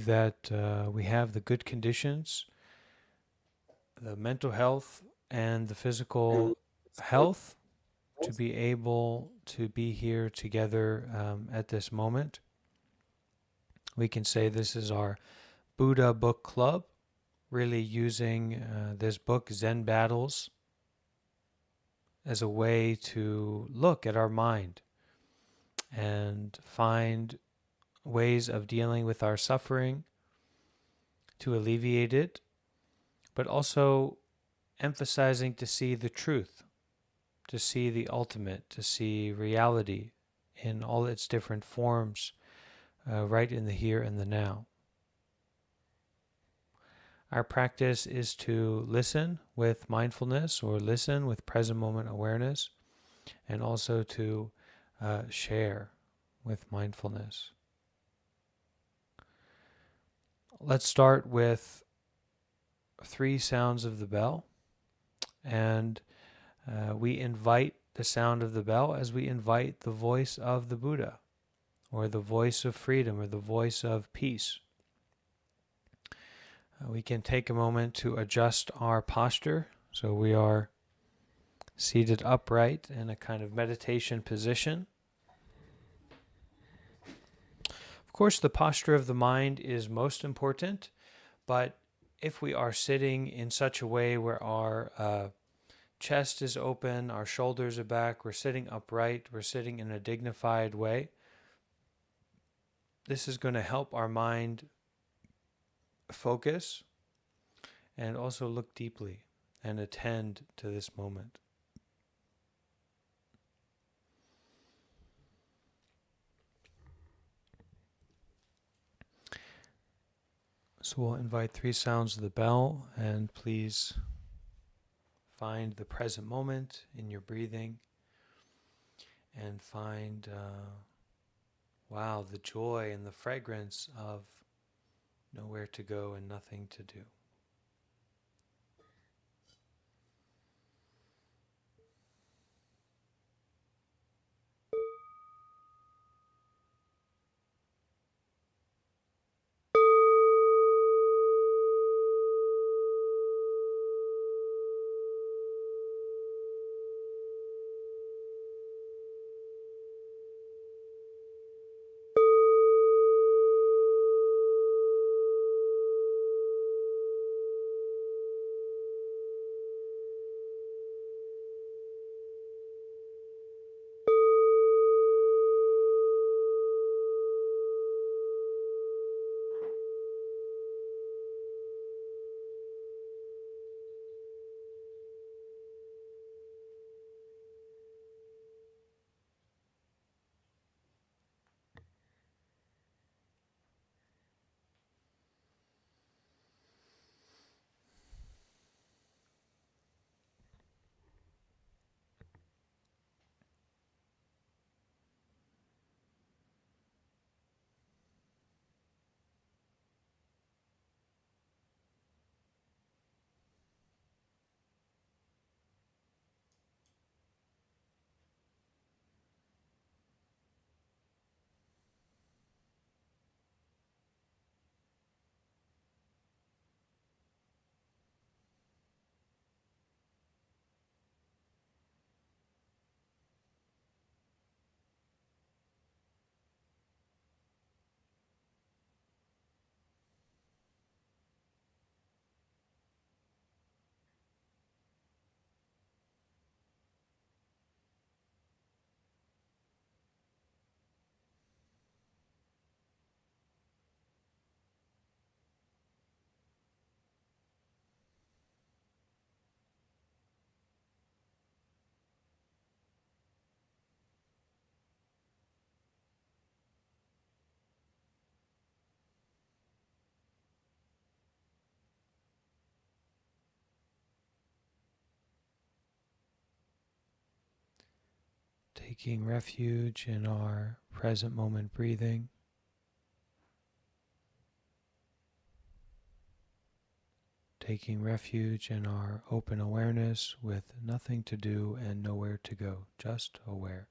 that we have the good conditions, the mental health and the physical health to be able to be here together at this moment. We can say this is our Buddha book club, really using this book, Zen Battles, as a way to look at our mind and find ways of dealing with our suffering to alleviate it, but also emphasizing to see the truth, to see the ultimate, to see reality in all its different forms, right in the here and the now. Our practice is to listen with mindfulness or listen with present moment awareness, and also to share with mindfulness. Let's start with 3 sounds of the bell, and we invite the sound of the bell as we invite the voice of the Buddha, or the voice of freedom, or the voice of peace. We can take a moment to adjust our posture, so we are seated upright in a kind of meditation position. Of course, the posture of the mind is most important, but if we are sitting in such a way where our chest is open, our shoulders are back, we're sitting upright, we're sitting in a dignified way, this is going to help our mind focus and also look deeply and attend to this moment. So we'll invite 3 sounds of the bell, and please find the present moment in your breathing and find, the joy and the fragrance of nowhere to go and nothing to do. Taking refuge in our present moment breathing. Taking refuge in our open awareness with nothing to do and nowhere to go, just aware.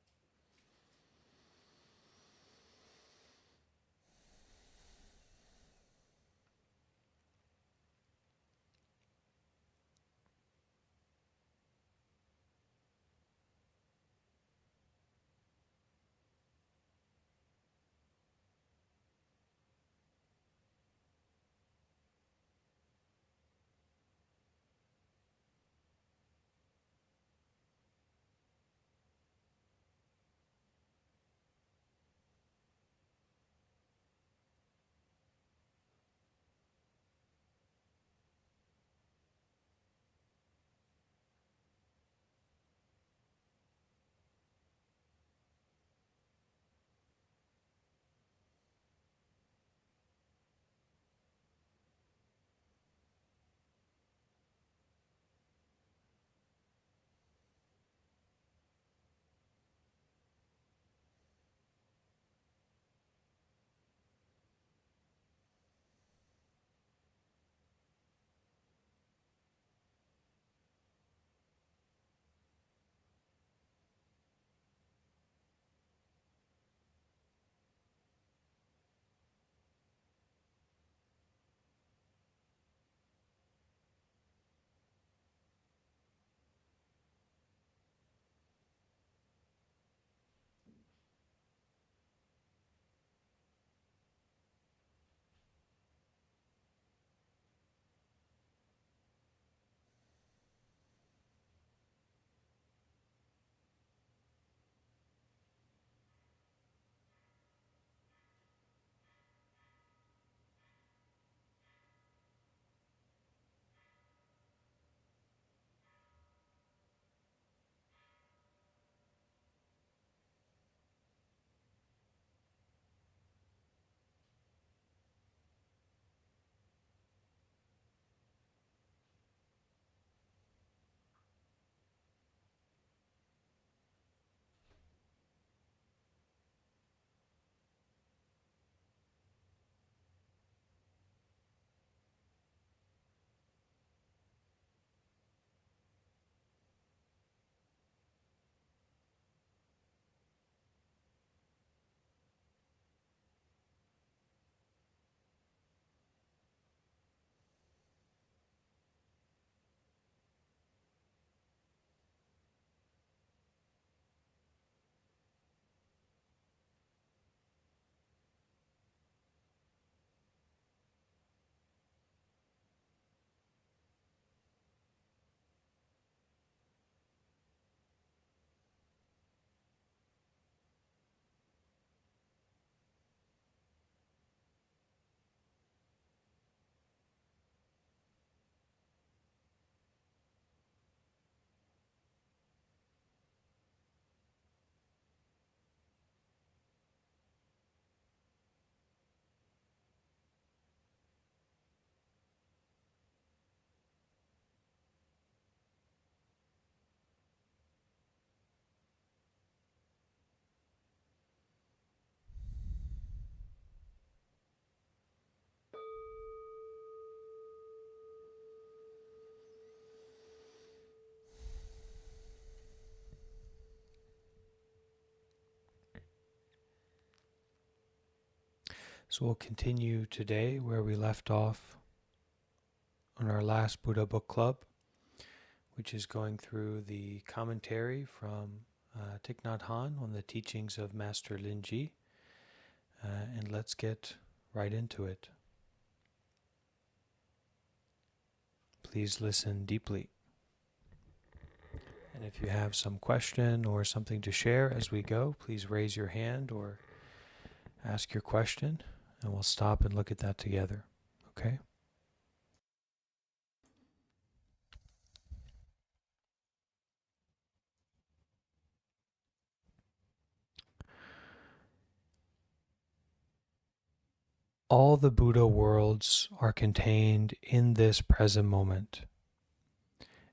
So we'll continue today where we left off on our last Buddha Book Club, which is going through the commentary from Thich Nhat Hanh on the teachings of Master Linji. And let's get right into it. Please listen deeply. And if you have some question or something to share as we go, please raise your hand or ask your question, and we'll stop and look at that together. Okay? All the Buddha worlds are contained in this present moment,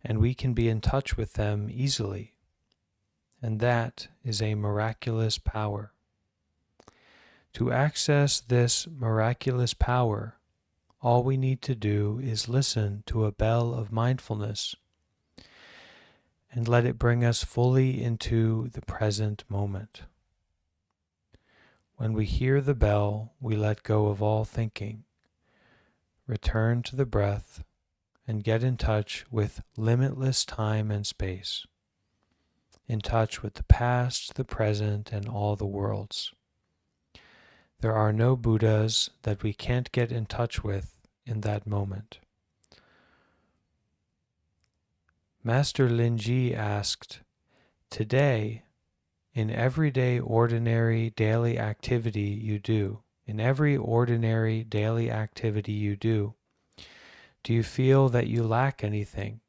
and we can be in touch with them easily, and that is a miraculous power. To access this miraculous power, all we need to do is listen to a bell of mindfulness and let it bring us fully into the present moment. When we hear the bell, we let go of all thinking, return to the breath, and get in touch with limitless time and space, in touch with the past, the present, and all the worlds. There are no Buddhas that we can't get in touch with in that moment. Master Linji asked, "Today, in everyday ordinary daily activity you do, do you feel that you lack anything?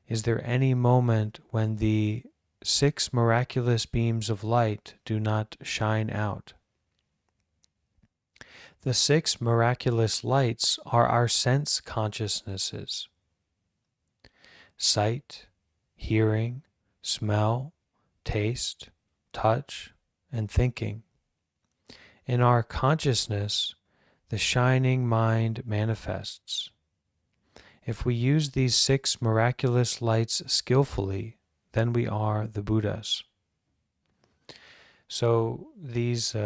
Is there any moment when the 6 miraculous beams of light do not shine out?" The 6 miraculous lights are our sense consciousnesses: sight, hearing, smell, taste, touch, and thinking. In our consciousness, the shining mind manifests. If we use these 6 miraculous lights skillfully, then we are the Buddhas. So these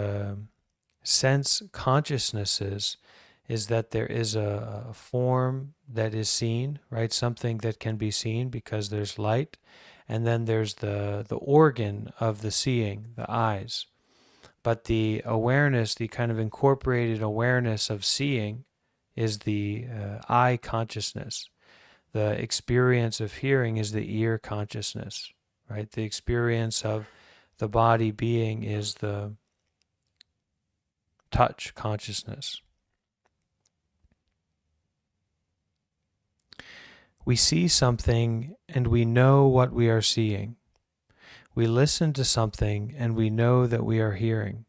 sense consciousnesses is that there is a form that is seen, right? Something that can be seen because there's light, and then there's the organ of the seeing, the eyes. But the awareness, the kind of incorporated awareness of seeing, is the eye consciousness. The experience of hearing is the ear consciousness, right? The experience of the body being is the touch consciousness. We see something and we know what we are seeing. We listen to something and we know that we are hearing.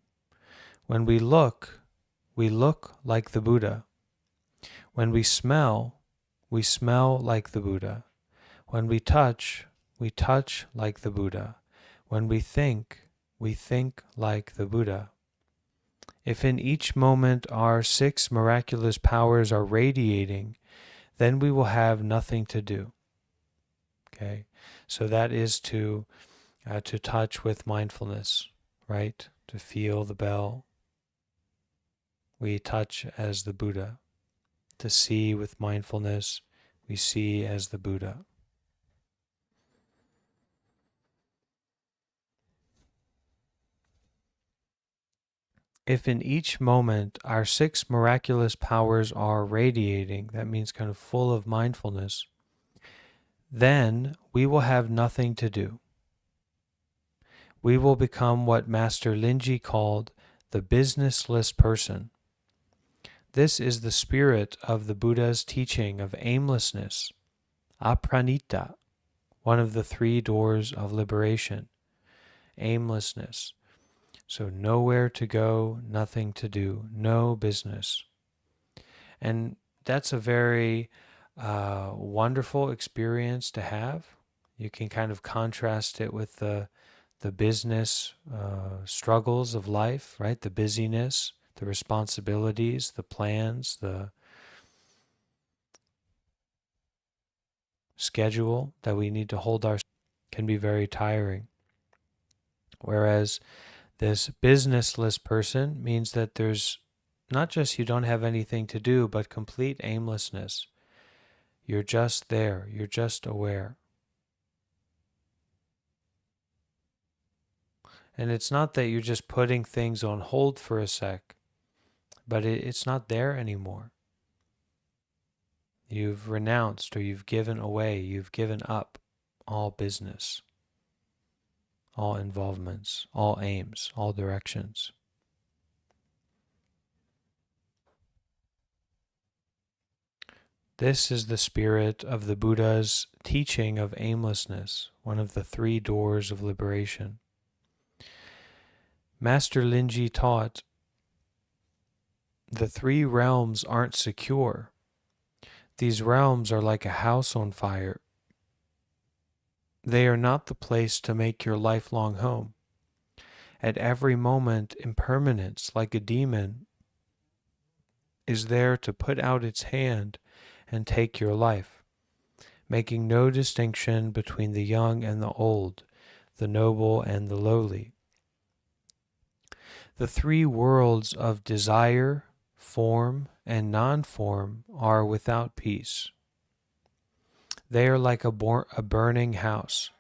When we look like the Buddha. When we smell like the Buddha. When we touch like the Buddha. When we think like the Buddha. If in each moment our 6 miraculous powers are radiating, then we will have nothing to do. Okay, so that is to touch with mindfulness, right? To feel the bell. We touch as the Buddha. To see with mindfulness, we see as the Buddha. If in each moment our 6 miraculous powers are radiating, that means kind of full of mindfulness, then we will have nothing to do. We will become what Master Linji called the businessless person. This is the spirit of the Buddha's teaching of aimlessness, apranita, one of the 3 doors of liberation, aimlessness. So nowhere to go, nothing to do, no business. And that's a very wonderful experience to have. You can kind of contrast it with the business struggles of life, right? The busyness, the responsibilities, the plans, the schedule that we need to hold ourselves can be very tiring. Whereas this businessless person means that there's not just you don't have anything to do, but complete aimlessness. You're just there. You're just aware. And it's not that you're just putting things on hold for a sec, but it's not there anymore. You've renounced, or you've given away, you've given up all business, all involvements, all aims, all directions. This is the spirit of the Buddha's teaching of aimlessness, one of the 3 doors of liberation. Master Linji taught, the 3 realms aren't secure. These realms are like a house on fire. They are not the place to make your lifelong home. At every moment, impermanence, like a demon, is there to put out its hand and take your life, making no distinction between the young and the old, the noble and the lowly. The 3 worlds of desire, form, and non-form are without peace. They are like a burning house,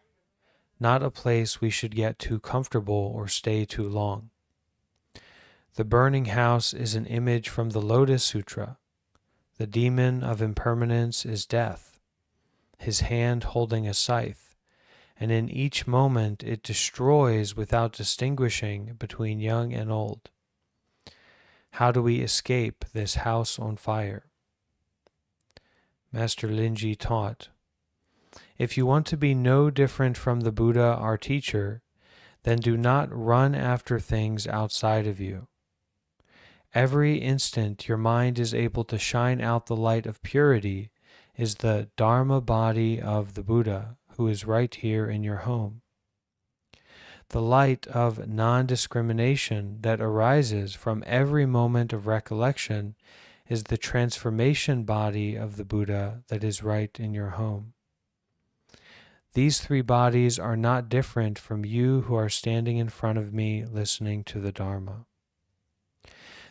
not a place we should get too comfortable or stay too long. The burning house is an image from the Lotus Sutra. The demon of impermanence is death, his hand holding a scythe, and in each moment it destroys without distinguishing between young and old. How do we escape this house on fire? Master Linji taught, if you want to be no different from the Buddha, our teacher, then do not run after things outside of you. Every instant your mind is able to shine out the light of purity is the Dharma body of the Buddha, who is right here in your home. The light of non-discrimination that arises from every moment of recollection is the transformation body of the Buddha that is right in your home. These 3 bodies are not different from you who are standing in front of me listening to the Dharma.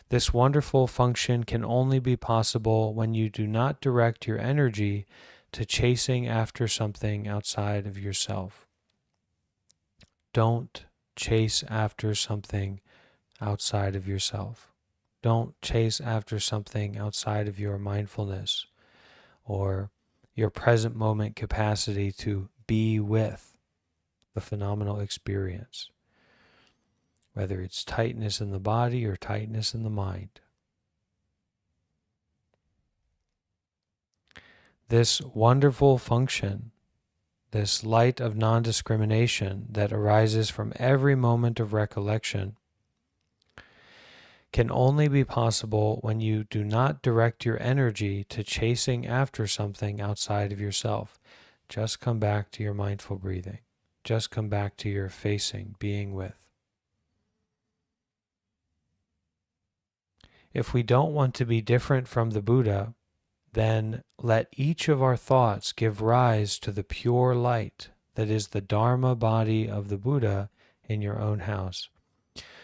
This wonderful function can only be possible when you do not direct your energy to chasing after something outside of yourself. Don't chase after something outside of yourself. Don't chase after something outside of your mindfulness or your present moment capacity to be with the phenomenal experience, whether it's tightness in the body or tightness in the mind. This wonderful function, this light of non-discrimination that arises from every moment of recollection, can only be possible when you do not direct your energy to chasing after something outside of yourself. Just come back to your mindful breathing. Just come back to your facing, being with. If we don't want to be different from the Buddha, then let each of our thoughts give rise to the pure light that is the Dharma body of the Buddha in your own house.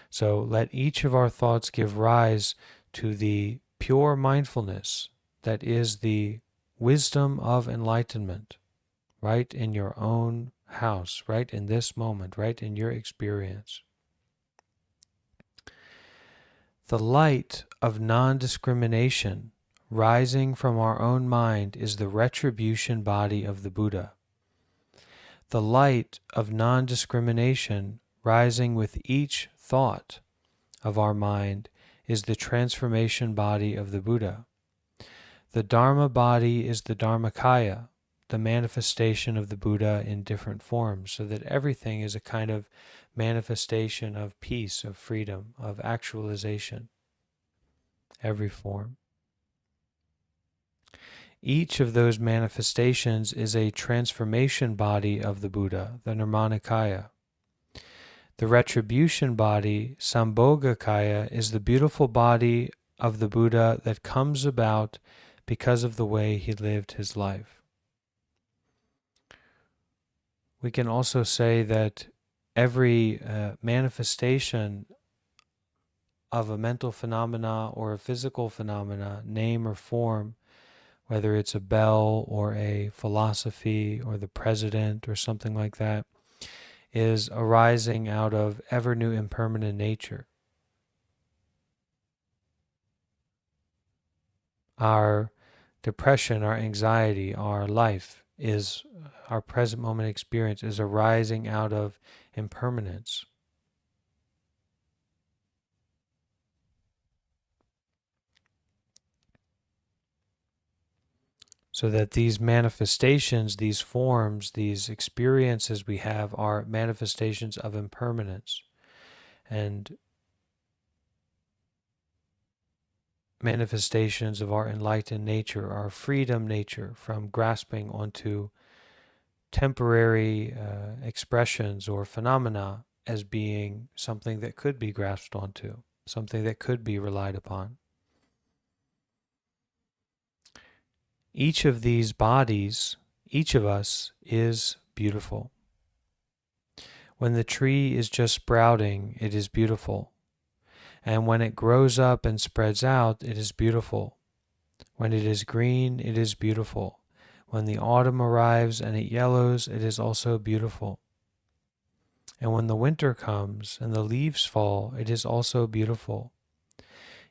So let each of our thoughts give rise to the pure mindfulness that is the wisdom of enlightenment, right in your own house, right in this moment, right in your experience. The light of non-discrimination rising from our own mind is the retribution body of the Buddha. The light of non-discrimination rising with each thought of our mind is the transformation body of the Buddha. The Dharma body is the Dharmakaya, the manifestation of the Buddha in different forms, so that everything is a kind of manifestation of peace, of freedom, of actualization, every form. Each of those manifestations is a transformation body of the Buddha, the Nirmanakaya. The retribution body, Sambhogakaya, is the beautiful body of the Buddha that comes about because of the way he lived his life. We can also say that every manifestation of a mental phenomena or a physical phenomena, name or form, whether it's a bell or a philosophy or the president or something like that, is arising out of ever new impermanent nature. Our depression, our anxiety, our life is, our present moment experience is arising out of impermanence. So that these manifestations, these forms, these experiences we have are manifestations of impermanence and manifestations of our enlightened nature, our freedom nature from grasping onto temporary expressions or phenomena as being something that could be grasped onto, something that could be relied upon. Each of these bodies, each of us, is beautiful. When the tree is just sprouting, it is beautiful. And when it grows up and spreads out, it is beautiful. When it is green, it is beautiful. When the autumn arrives and it yellows, it is also beautiful. And when the winter comes and the leaves fall, it is also beautiful.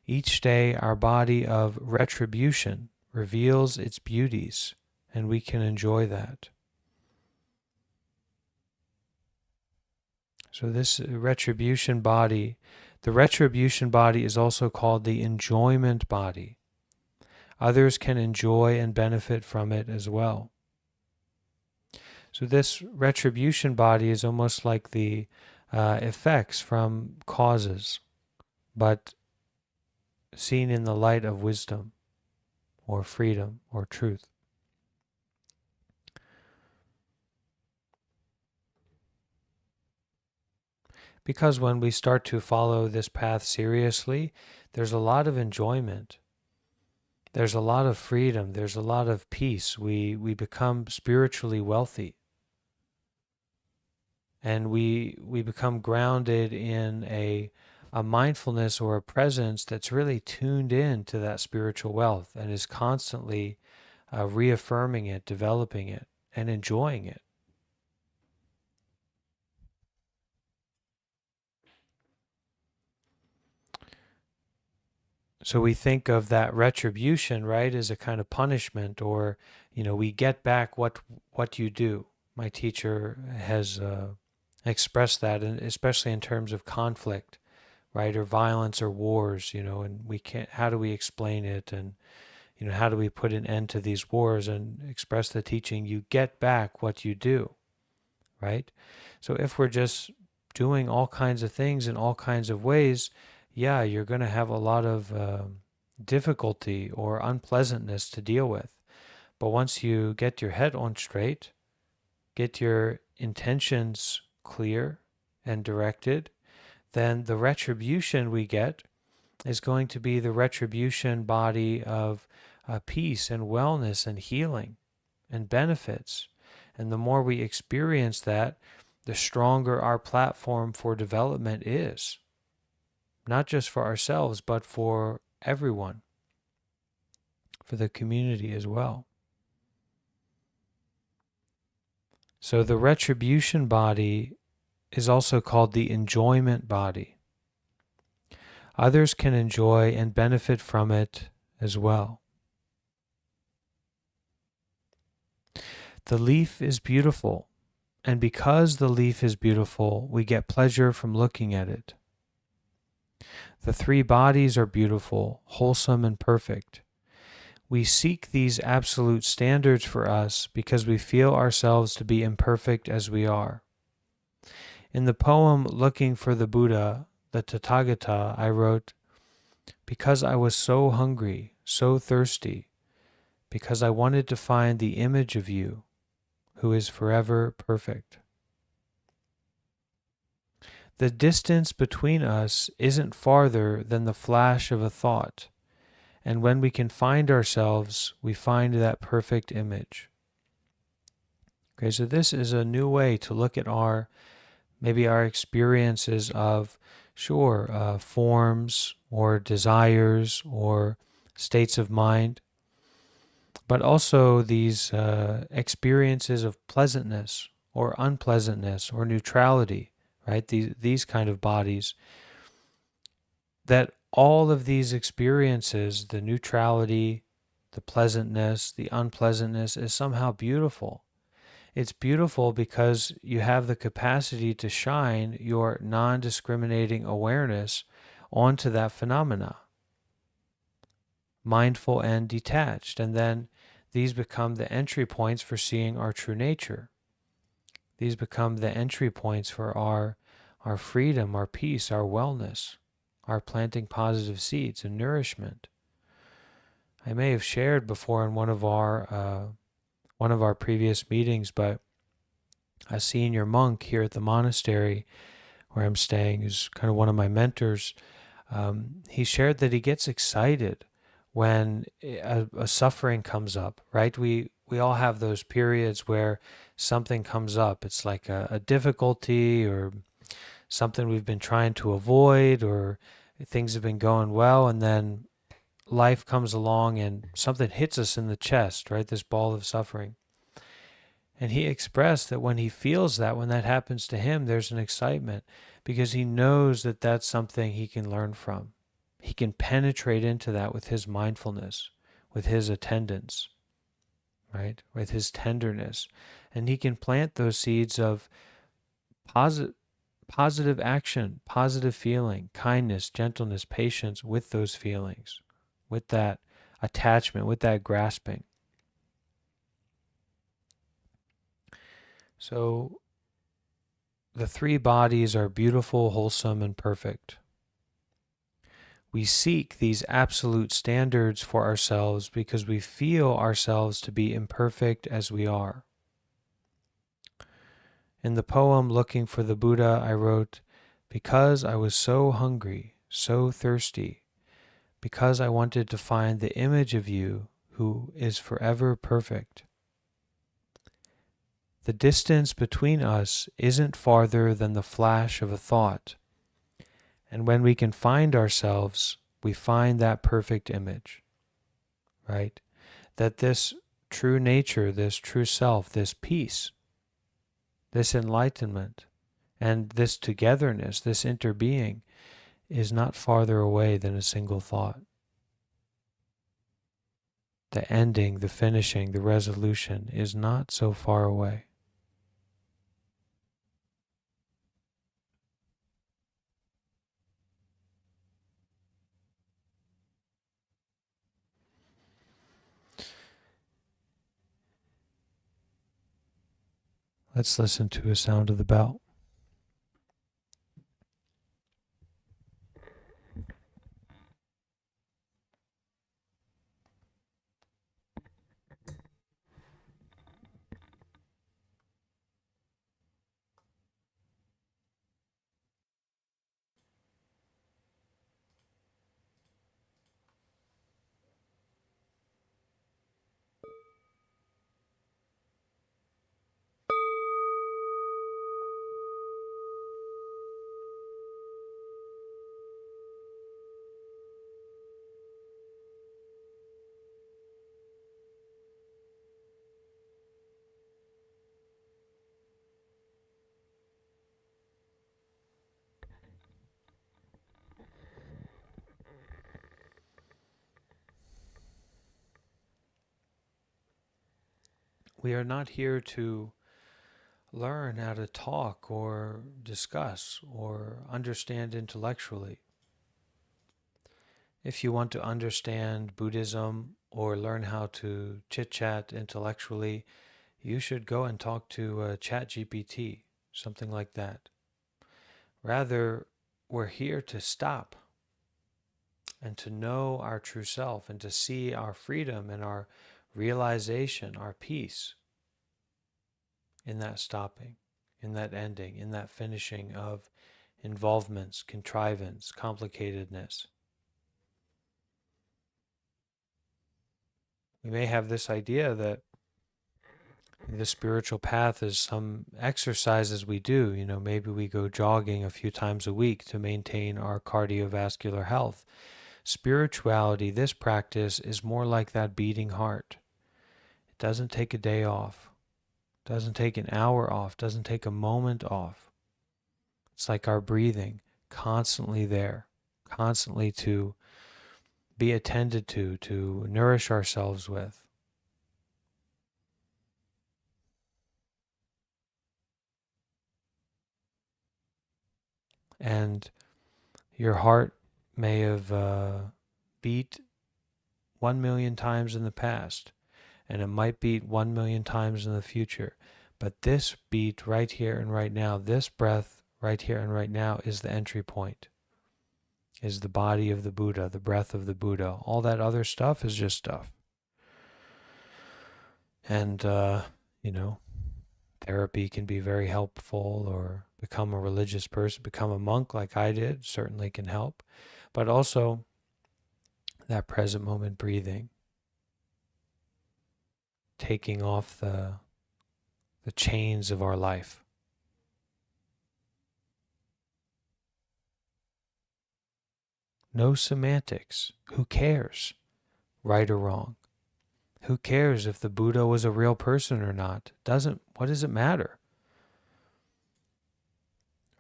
Each day our body of retribution reveals its beauties, and we can enjoy that. So this retribution body, the retribution body is also called the enjoyment body. Others can enjoy and benefit from it as well. So this retribution body is almost like the effects from causes, but seen in the light of wisdom or freedom or truth. Because when we start to follow this path seriously, there's a lot of enjoyment. There's a lot of freedom. There's a lot of peace. We become spiritually wealthy. And we become grounded in a mindfulness or a presence that's really tuned in to that spiritual wealth and is constantly reaffirming it, developing it, and enjoying it. So we think of that retribution, right, as a kind of punishment, or, we get back what you do. My teacher has expressed that, and especially in terms of conflict, right, or violence or wars, and we can't, how do we explain it, and how do we put an end to these wars, and express the teaching, you get back what you do, right? So if we're just doing all kinds of things in all kinds of ways, yeah, you're going to have a lot of difficulty or unpleasantness to deal with. But once you get your head on straight, get your intentions clear and directed, then the retribution we get is going to be the retribution body of peace and wellness and healing and benefits. And the more we experience that, the stronger our platform for development is. Not just for ourselves, but for everyone, for the community as well. So the retribution body is also called the enjoyment body. Others can enjoy and benefit from it as well. The leaf is beautiful, and because the leaf is beautiful, we get pleasure from looking at it. The three bodies are beautiful, wholesome, and perfect. We seek these absolute standards for us because we feel ourselves to be imperfect as we are. In the poem Looking for the Buddha, the Tathagata, I wrote, "Because I was so hungry, so thirsty, because I wanted to find the image of you, who is forever perfect." The distance between us isn't farther than the flash of a thought, and when we can find ourselves, we find that perfect image. Okay, so this is a new way to look at our Maybe our experiences of, forms or desires or states of mind, but also these experiences of pleasantness or unpleasantness or neutrality, right? These kind of bodies, that all of these experiences, the neutrality, the pleasantness, the unpleasantness, is somehow beautiful. It's beautiful because you have the capacity to shine your non discriminating awareness onto that phenomena, mindful and detached. And then these become the entry points for seeing our true nature. These become the entry points for our freedom, our peace, our wellness, our planting positive seeds and nourishment. I may have shared before in one of our previous meetings, but a senior monk here at the monastery where I'm staying, is kind of one of my mentors. He shared that he gets excited when a suffering comes up, right? We all have those periods where something comes up. It's like a difficulty or something we've been trying to avoid, or things have been going well, and then life comes along and something hits us in the chest, right? This ball of suffering. And he expressed that when he feels that, when that happens to him, there's an excitement because he knows that that's something he can learn from. He can penetrate into that with his mindfulness, with his attendance, right? With his tenderness. And he can plant those seeds of positive action, positive feeling, kindness, gentleness, patience with those feelings, with that attachment, with that grasping. So the three bodies are beautiful, wholesome, and perfect. We seek these absolute standards for ourselves because we feel ourselves to be imperfect as we are. In the poem Looking for the Buddha, I wrote, "Because I was so hungry, so thirsty, because I wanted to find the image of you who is forever perfect. The distance between us isn't farther than the flash of a thought. And when we can find ourselves, we find that perfect image," right? That this true nature, this true self, this peace, this enlightenment, and this togetherness, this interbeing, is not farther away than a single thought. The ending, the finishing, the resolution is not so far away. Let's listen to a sound of the bell. We are not here to learn how to talk or discuss or understand intellectually. If you want to understand Buddhism or learn how to chit chat intellectually, you should go and talk to ChatGPT, something like that. Rather, we're here to stop and to know our true self and to see our freedom and our realization, our peace in that stopping, in that ending, in that finishing of involvements, contrivance, complicatedness. We may have this idea that The spiritual path is some exercises we do. Maybe we go jogging a few times a week to maintain our cardiovascular health. Spirituality, this practice, is more like that beating heart. It doesn't take a day off, doesn't take an hour off, doesn't take a moment off. It's like our breathing, constantly there, constantly to be attended to nourish ourselves with. And your heart may have beat 1 million times in the past, and it might beat 1 million times in the future. But this beat right here and right now, this breath right here and right now, is the entry point, is the body of the Buddha, the breath of the Buddha. All that other stuff is just stuff. And, therapy can be very helpful, or become a religious person, become a monk like I did, certainly can help. But also that present moment breathing, taking off the chains of our life. No semantics. Who cares? Right or wrong? Who cares if the Buddha was a real person or not? What does it matter?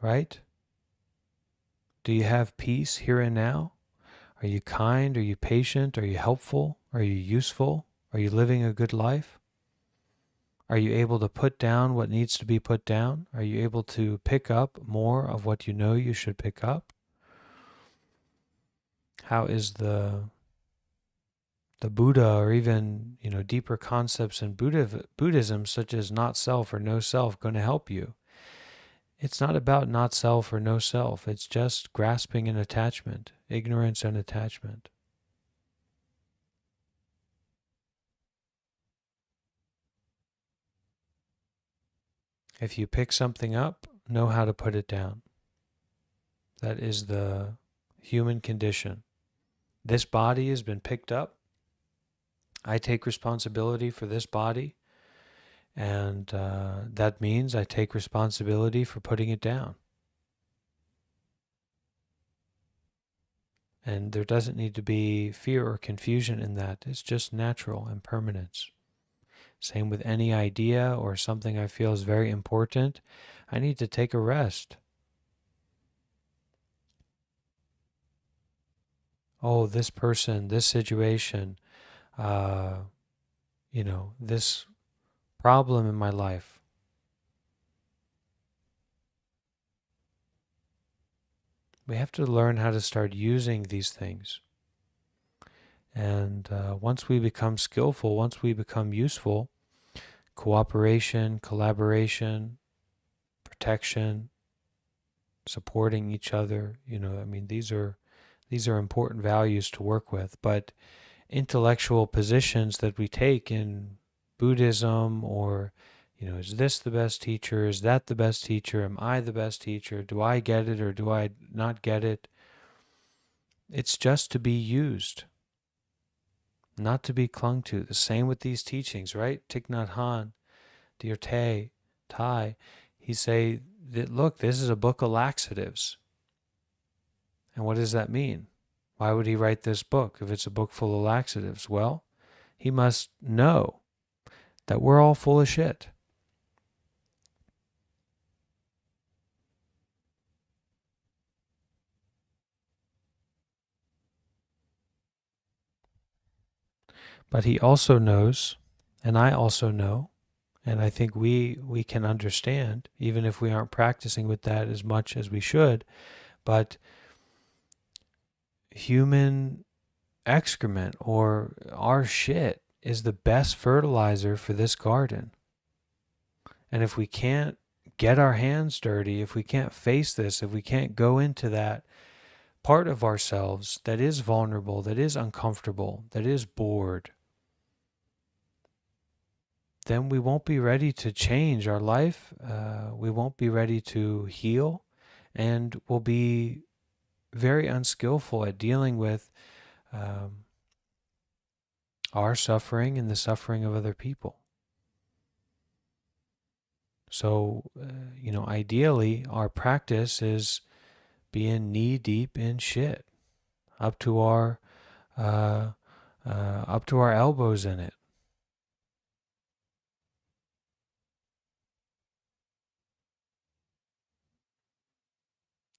Right? Do you have peace here and now? Are you kind? Are you patient? Are you helpful? Are you useful? Are you living a good life? Are you able to put down what needs to be put down? Are you able to pick up more of what you know you should pick up? How is the Buddha, or even deeper concepts in Buddhism, such as not self or no self, going to help you? It's not about not self or no self. It's just grasping and attachment, ignorance and attachment. If you pick something up, know how to put it down. That is the human condition. This body has been picked up. I take responsibility for this body, and that means I take responsibility for putting it down. And there doesn't need to be fear or confusion in that. It's just natural impermanence. Same with any idea or something I feel is very important. I need to take a rest. Oh, this person, this situation, this problem in my life. We have to learn how to start using these things. And once we become skillful, once we become useful, cooperation, collaboration, protection, supporting each other, these are important values to work with. But intellectual positions that we take in Buddhism, or is this the best teacher? Is that the best teacher? Am I the best teacher? Do I get it or do I not get it? It's just to be used, not to be clung to. The same with these teachings, right? Thich Nhat Hanh, Dear Thai, he say that, look, this is a book of laxatives. And what does that mean? Why would he write this book if it's a book full of laxatives? Well, he must know that we're all full of shit. But he also knows, and I also know, and I think we can understand, even if we aren't practicing with that as much as we should, but human excrement, or our shit, is the best fertilizer for this garden. And if we can't get our hands dirty, if we can't face this, if we can't go into that part of ourselves that is vulnerable, that is uncomfortable, that is bored, then we won't be ready to change our life. We won't be ready to heal, and we'll be very unskillful at dealing with our suffering and the suffering of other people. So, ideally, our practice is being knee deep in shit, up to our uh, up to our elbows in it.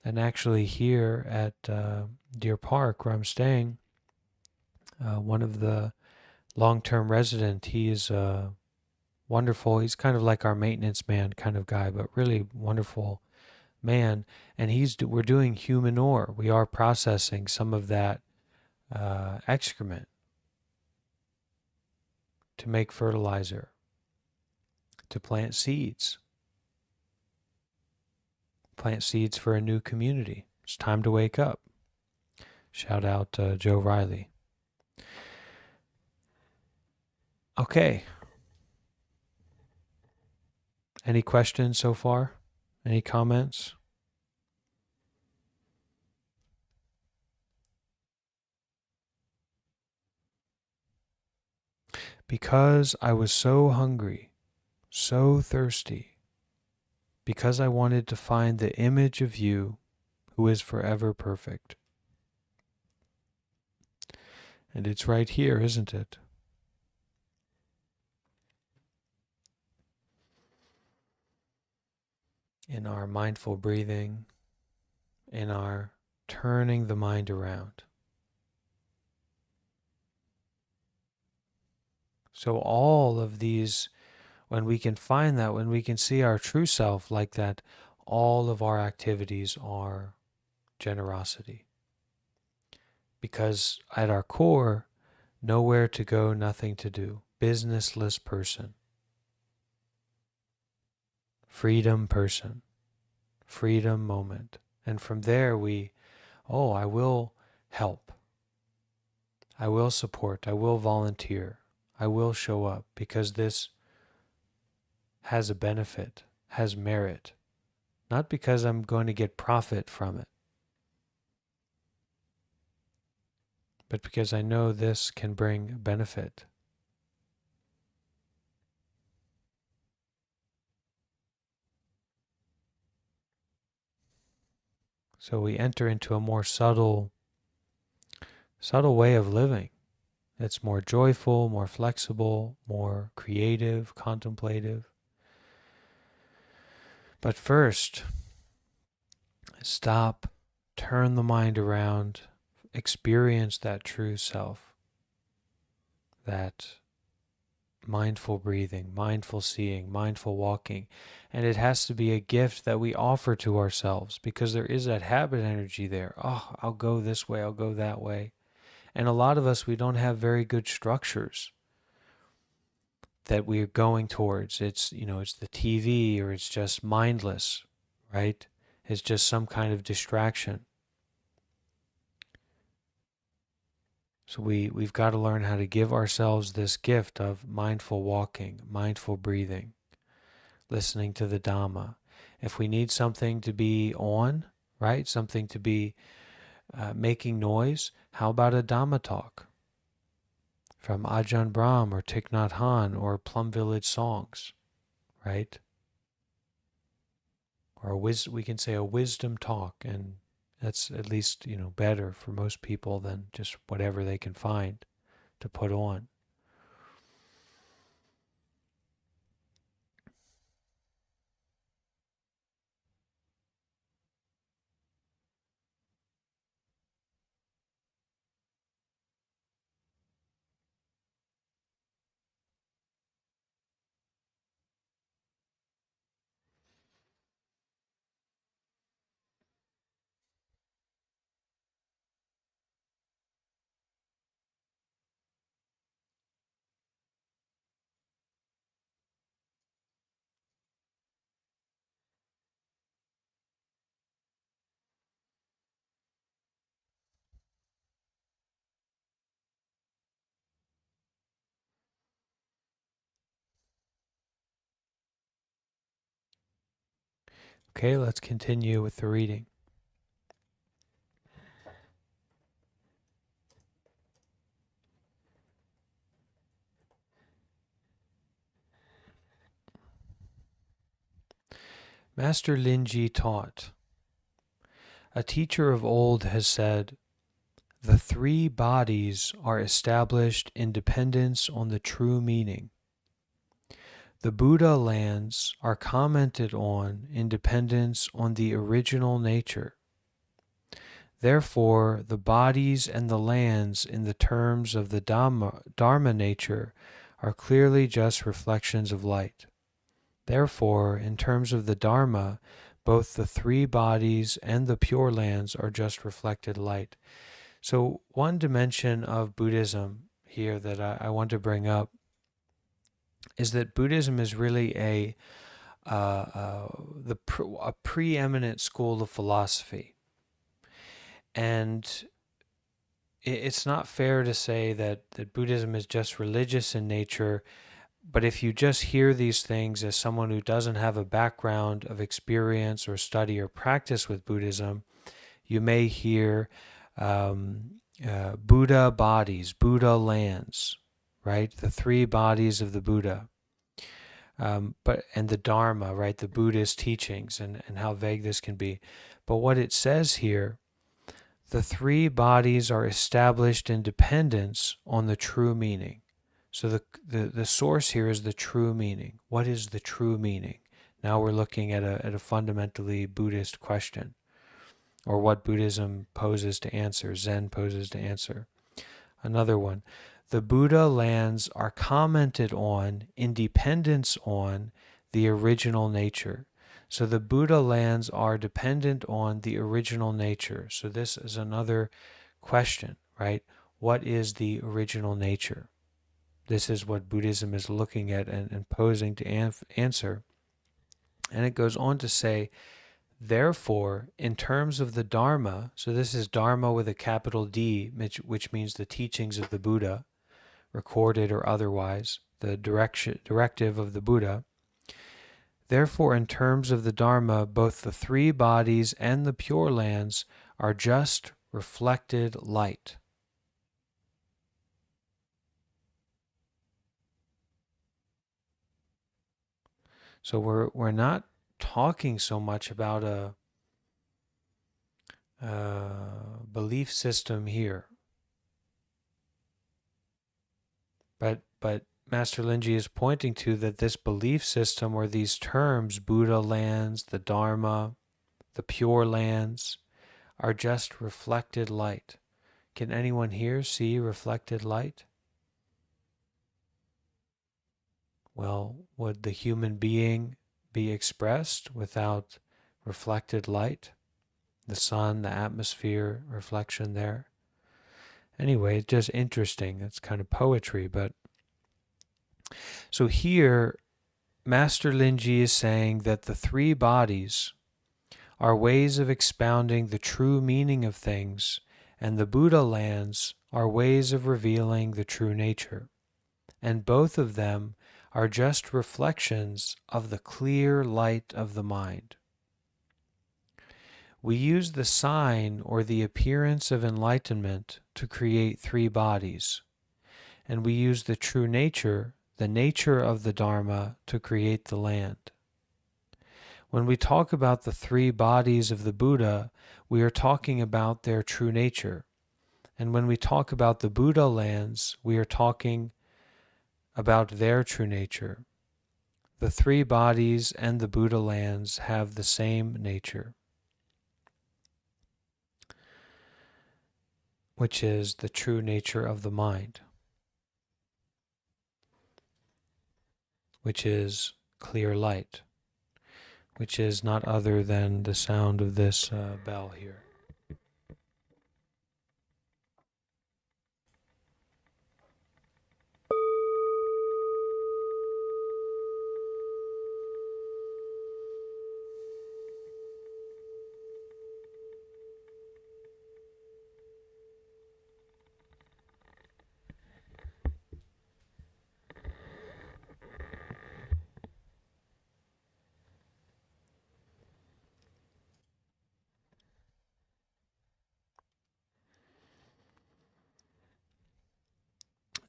And actually, here at Deer Park, where I'm staying, one of the long-term resident, he is wonderful. He's kind of like our maintenance man kind of guy, but really wonderful man. And we're doing humanure. We are processing some of that excrement to make fertilizer, to plant seeds for a new community. It's time to wake up. Shout out Joe Riley. Okay. Any questions so far? Any comments? Because I was so hungry, so thirsty, because I wanted to find the image of you who is forever perfect. And it's right here, isn't it? In our mindful breathing, in our turning the mind around. So all of these, when we can find that, when we can see our true self like that, all of our activities are generosity. Because at our core, nowhere to go, nothing to do. Businessless person. Freedom person. Freedom moment. And from there I will help. I will support. I will volunteer. I will show up because this has a benefit, has merit. Not because I'm going to get profit from it, but because I know this can bring benefit. So we enter into a more subtle way of living. It's more joyful, more flexible, more creative, contemplative. But first, stop, turn the mind around, experience that true self, that mindful breathing, mindful seeing, mindful walking. And it has to be a gift that we offer to ourselves because there is that habit energy there. Oh, I'll go this way, I'll go that way. And a lot of us, we don't have very good structures that we're going towards. It's the TV, or it's just mindless, right? It's just some kind of distraction. So we've got to learn how to give ourselves this gift of mindful walking, mindful breathing, listening to the Dhamma. If we need something to be on, right, something to be making noise, how about a Dhamma talk from Ajahn Brahm or Thich Nhat Hanh or Plum Village Songs, right? Or we can say a wisdom talk, and that's at least better for most people than just whatever they can find to put on. Okay, let's continue with the reading. Master Linji taught, a teacher of old has said, the three bodies are established in dependence on the true meaning. The Buddha lands are commented on in dependence on the original nature. Therefore, the bodies and the lands in the terms of the Dharma nature are clearly just reflections of light. Therefore, in terms of the Dharma, both the three bodies and the pure lands are just reflected light. So one dimension of Buddhism here that I want to bring up is that Buddhism is really a preeminent school of philosophy. And it's not fair to say that Buddhism is just religious in nature, but if you just hear these things as someone who doesn't have a background of experience or study or practice with Buddhism, you may hear Buddha bodies, Buddha lands, right? The three bodies of the Buddha. And the Dharma, right? The Buddhist teachings and how vague this can be. But what it says here, the three bodies are established in dependence on the true meaning. So the source here is the true meaning. What is the true meaning? Now we're looking at a fundamentally Buddhist question, or what Buddhism poses to answer, Zen poses to answer. Another one, the Buddha lands are commented on in dependence on the original nature. So the Buddha lands are dependent on the original nature. So this is another question, right? What is the original nature? This is what Buddhism is looking at and posing to answer. And it goes on to say, therefore, in terms of the Dharma, so this is Dharma with a capital D, which means the teachings of the Buddha, recorded or otherwise, the directive of the Buddha. Therefore, in terms of the Dharma, both the three bodies and the Pure Lands are just reflected light. So we're not talking so much about a belief system here, but Master Linji is pointing to that this belief system, or these terms, Buddha lands, the Dharma, the Pure Lands, are just reflected light. Can anyone here see reflected light? Well, would the human being be expressed without reflected light? The sun, the atmosphere, reflection there. Anyway, it's just interesting. It's kind of poetry, but so here, Master Linji is saying that the three bodies are ways of expounding the true meaning of things, and the Buddha lands are ways of revealing the true nature. And both of them are just reflections of the clear light of the mind. We use the sign or the appearance of enlightenment to create three bodies, and we use the true nature, the nature of the Dharma, to create the land. When we talk about the three bodies of the Buddha, we are talking about their true nature. And when we talk about the Buddha lands, we are talking about their true nature. The three bodies and the Buddha lands have the same nature, which is the true nature of the mind, which is clear light, which is not other than the sound of this bell here.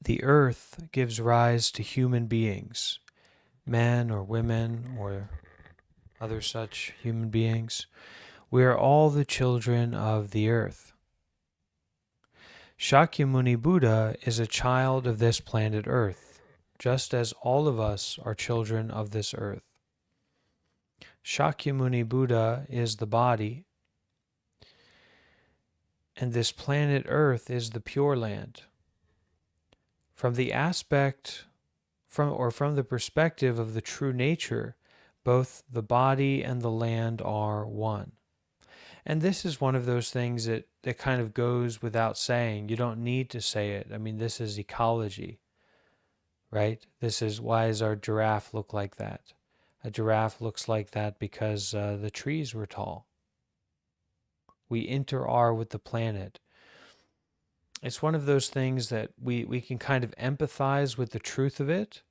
The earth gives rise to human beings, men or women or other such human beings. We are all the children of the earth. Shakyamuni Buddha is a child of this planet Earth, just as all of us are children of this earth. Shakyamuni Buddha is the body, and this planet Earth is the Pure Land. From the perspective of the true nature, both the body and the land are one. And this is one of those things that kind of goes without saying. You don't need to say it. I mean, this is ecology, right? This is, why does our giraffe look like that? A giraffe looks like that because the trees were tall. We inter-are with the planet. It's one of those things that we can kind of empathize with the truth of it,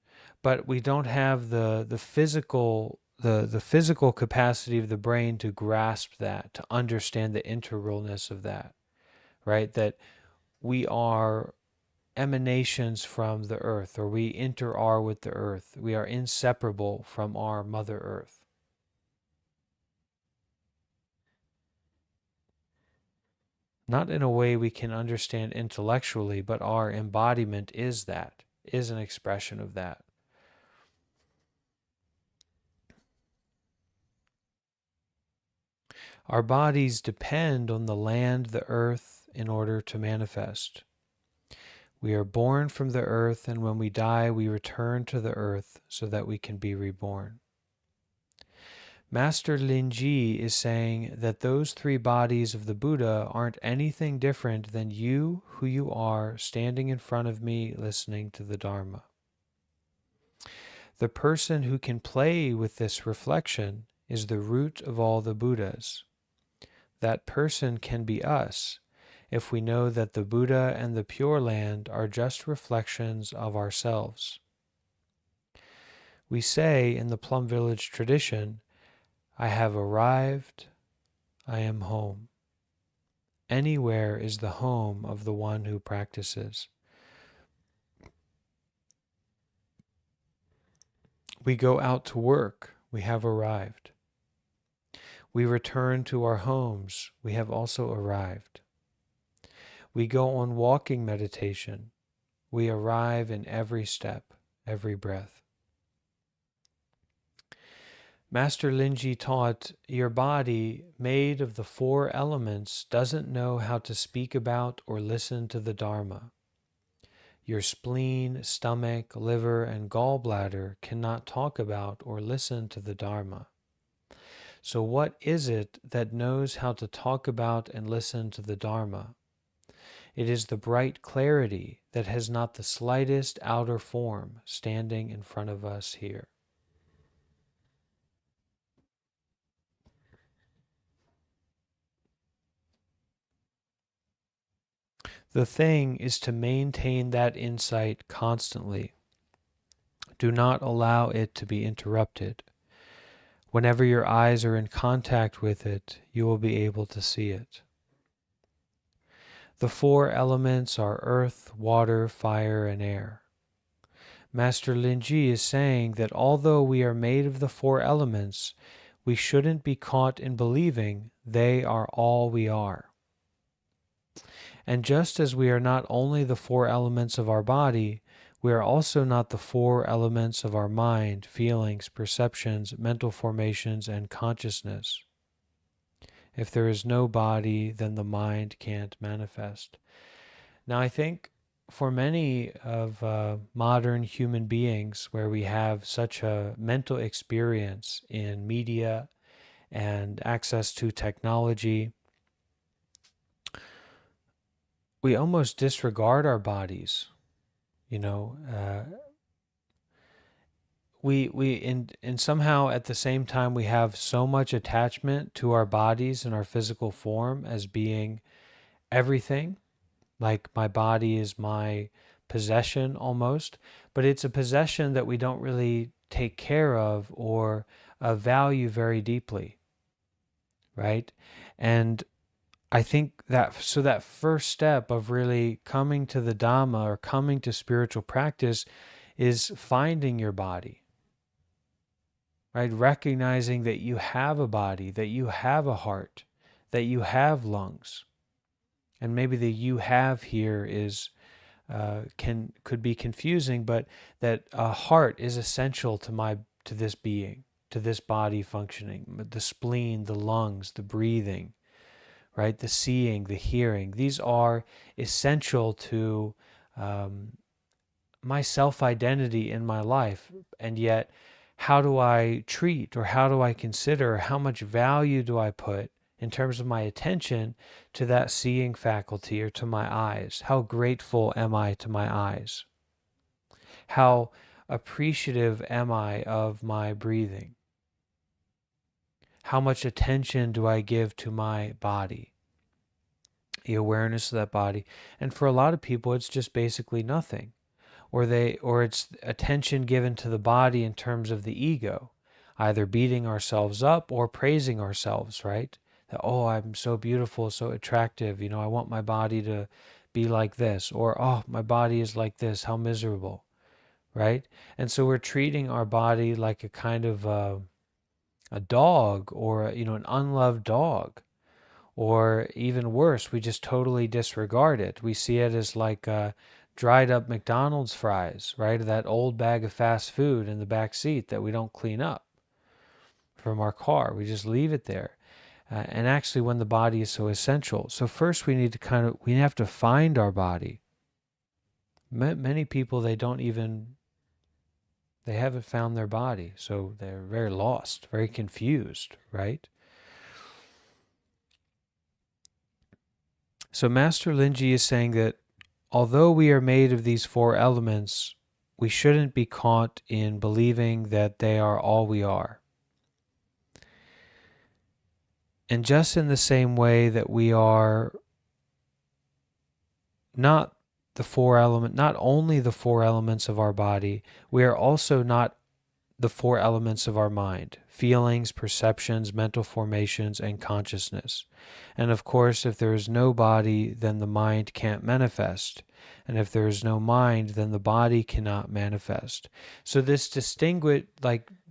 but we don't have the physical capacity of the brain to grasp that, to understand the integralness of that, right? That we are emanations from the earth, or we inter-are with the earth. We are inseparable from our Mother Earth. Not in a way we can understand intellectually, but our embodiment is that, is an expression of that. Our bodies depend on the land, the earth, in order to manifest. We are born from the earth, and when we die, we return to the earth so that we can be reborn. Master Linji is saying that those three bodies of the Buddha aren't anything different than you, who you are, standing in front of me, listening to the Dharma. The person who can play with this reflection is the root of all the Buddhas. That person can be us, if we know that the Buddha and the Pure Land are just reflections of ourselves. We say in the Plum Village tradition, I have arrived, I am home. Anywhere is the home of the one who practices. We go out to work, we have arrived. We return to our homes, we have also arrived. We go on walking meditation, we arrive in every step, every breath. Master Linji taught, your body, made of the four elements, doesn't know how to speak about or listen to the Dharma. Your spleen, stomach, liver, and gallbladder cannot talk about or listen to the Dharma. So what is it that knows how to talk about and listen to the Dharma? It is the bright clarity that has not the slightest outer form standing in front of us here. The thing is to maintain that insight constantly. Do not allow it to be interrupted. Whenever your eyes are in contact with it, you will be able to see it. The four elements are earth, water, fire, and air. Master Linji is saying that although we are made of the four elements, we shouldn't be caught in believing they are all we are. And just as we are not only the four elements of our body, we are also not the four elements of our mind, feelings, perceptions, mental formations, and consciousness. If there is no body, then the mind can't manifest. Now, I think for many of modern human beings, where we have such a mental experience in media and access to technology, we almost disregard our bodies. You know, and somehow at the same time we have so much attachment to our bodies and our physical form as being everything. Like my body is my possession almost, but it's a possession that we don't really take care of or value very deeply, right? And I think that that first step of really coming to the Dhamma or coming to spiritual practice is finding your body, right? Recognizing that you have a body, that you have a heart, that you have lungs. And maybe the you have here is could be confusing, but that a heart is essential to this being, to this body functioning. The spleen, the lungs, the breathing, right? The seeing, the hearing. These are essential to my self-identity in my life. And yet, how do I treat, or how do I consider, or how much value do I put in terms of my attention to that seeing faculty, or to my eyes? How grateful am I to my eyes? How appreciative am I of my breathing? How much attention do I give to my body? The awareness of that body. And for a lot of people, it's just basically nothing. Or it's attention given to the body in terms of the ego, either beating ourselves up or praising ourselves, right? That, oh, I'm so beautiful, so attractive, I want my body to be like this, or oh, my body is like this, how miserable, right? And so we're treating our body like a kind of a dog, or an unloved dog. Or even worse, we just totally disregard it. We see it as like dried up McDonald's fries, right? That old bag of fast food in the back seat that we don't clean up from our car. We just leave it there. And actually, when the body is so essential. So first we need to we have to find our body. Many people, they haven't found their body. So they're very lost, very confused, right? So Master Linji is saying that although we are made of these four elements, we shouldn't be caught in believing that they are all we are. And just in the same way that we are not only the four elements of our body, we are also not the four elements of our mind: feelings, perceptions, mental formations, and consciousness. And of course, if there is no body, then the mind can't manifest. And if there is no mind, then the body cannot manifest. So this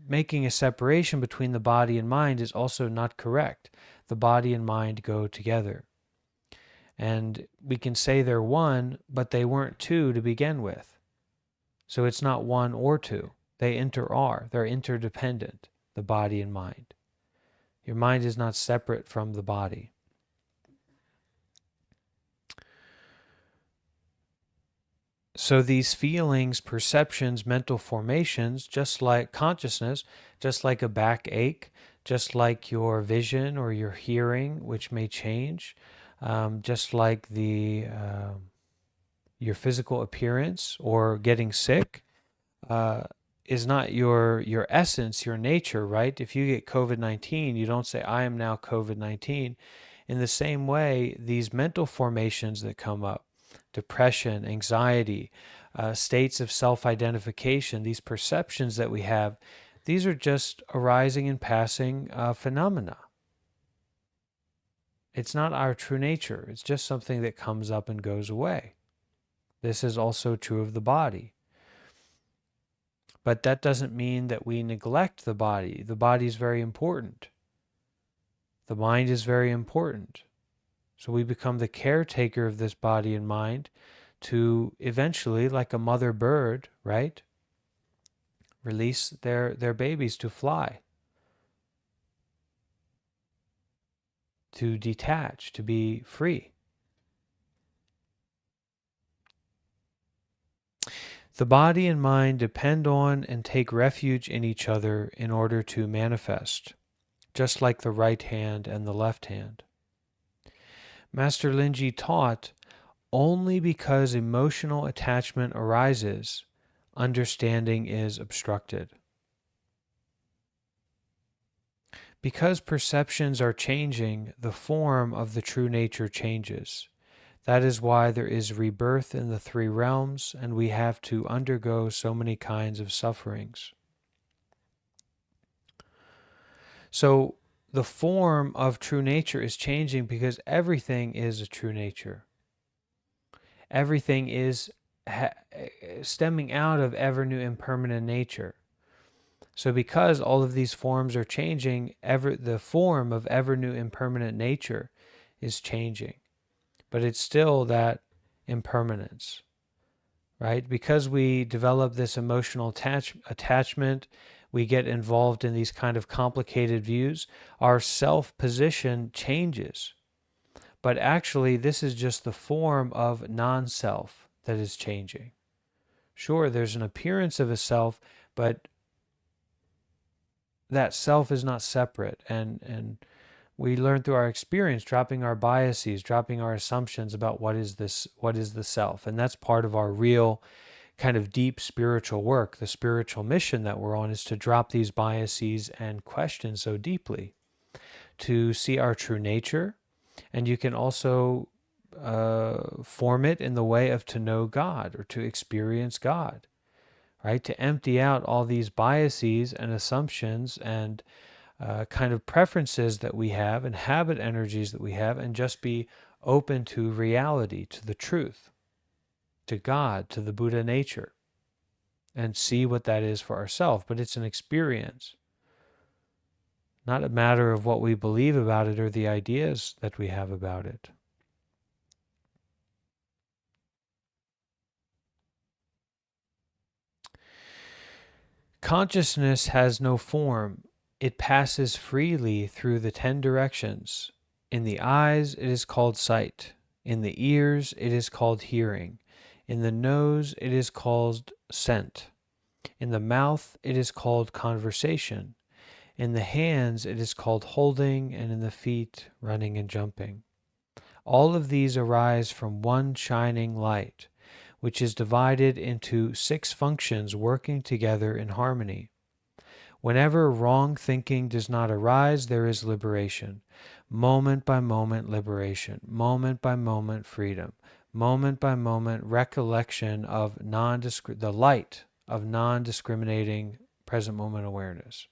making a separation between the body and mind is also not correct. The body and mind go together. And we can say they're one, but they weren't two to begin with. So it's not one or two. They're interdependent, the body and mind. Your mind is not separate from the body. So these feelings, perceptions, mental formations, just like consciousness, just like a backache, just like your vision or your hearing, which may change, just like your physical appearance or getting sick, is not your essence, your nature, right? If you get COVID-19, you don't say, I am now COVID-19. In the same way, these mental formations that come up, depression, anxiety, states of self-identification, these perceptions that we have, these are just arising and passing phenomena. It's not our true nature. It's just something that comes up and goes away. This is also true of the body. But that doesn't mean that we neglect the body. The body is very important. The mind is very important. So we become the caretaker of this body and mind to eventually, like a mother bird, right, release their babies to fly, to detach, to be free. The body and mind depend on and take refuge in each other in order to manifest, just like the right hand and the left hand. Master Linji taught, only because emotional attachment arises, understanding is obstructed. Because perceptions are changing, the form of the true nature changes. That is why there is rebirth in the three realms, and we have to undergo so many kinds of sufferings. So the form of true nature is changing because everything is a true nature. Everything is stemming out of ever new impermanent nature. So because all of these forms are changing, the form of ever new impermanent nature is changing. But it's still that impermanence, right? Because we develop this emotional attachment, we get involved in these kind of complicated views, our self position changes. But actually, this is just the form of non-self that is changing. Sure, there's an appearance of a self, but that self is not separate. And we learn through our experience, dropping our biases, dropping our assumptions about what is the self. And that's part of our real kind of deep spiritual work. The spiritual mission that we're on is to drop these biases and question so deeply, to see our true nature. And you can also form it in the way of to know God or to experience God, right? To empty out all these biases and assumptions and kind of preferences that we have and habit energies that we have, and just be open to reality, to the truth, to God, to the Buddha nature, and see what that is for ourselves. But it's an experience, not a matter of what we believe about it or the ideas that we have about it. Consciousness has no form. It passes freely through the 10 directions. In the eyes, it is called sight. In the ears, it is called hearing. In the nose, it is called scent. In the mouth, it is called conversation. In the hands, it is called holding, and in the feet, running and jumping. All of these arise from one shining light, which is divided into 6 functions working together in harmony. Whenever wrong thinking does not arise, there is liberation. Moment by moment liberation. Moment by moment freedom. Moment by moment recollection of the light of non-discriminating present moment awareness.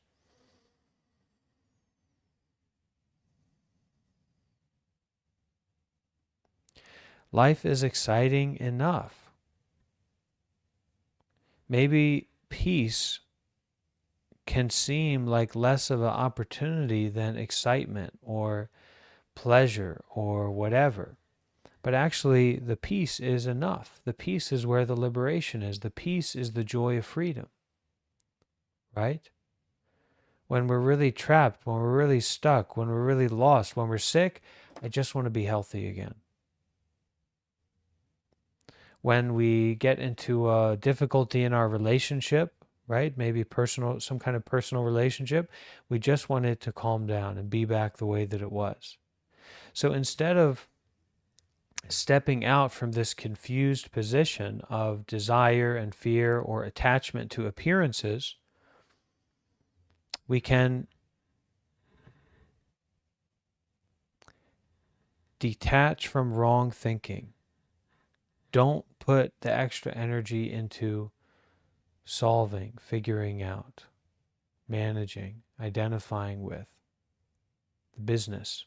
Life is exciting enough. Maybe peace can seem like less of an opportunity than excitement or pleasure or whatever. But actually, the peace is enough. The peace is where the liberation is. The peace is the joy of freedom, right? When we're really trapped, when we're really stuck, when we're really lost, when we're sick, I just want to be healthy again. When we get into a difficulty in our relationship, right? Maybe some kind of personal relationship, we just want it to calm down and be back the way that it was. So instead of stepping out from this confused position of desire and fear or attachment to appearances, we can detach from wrong thinking. Don't put the extra energy into solving, figuring out, managing, identifying with the business.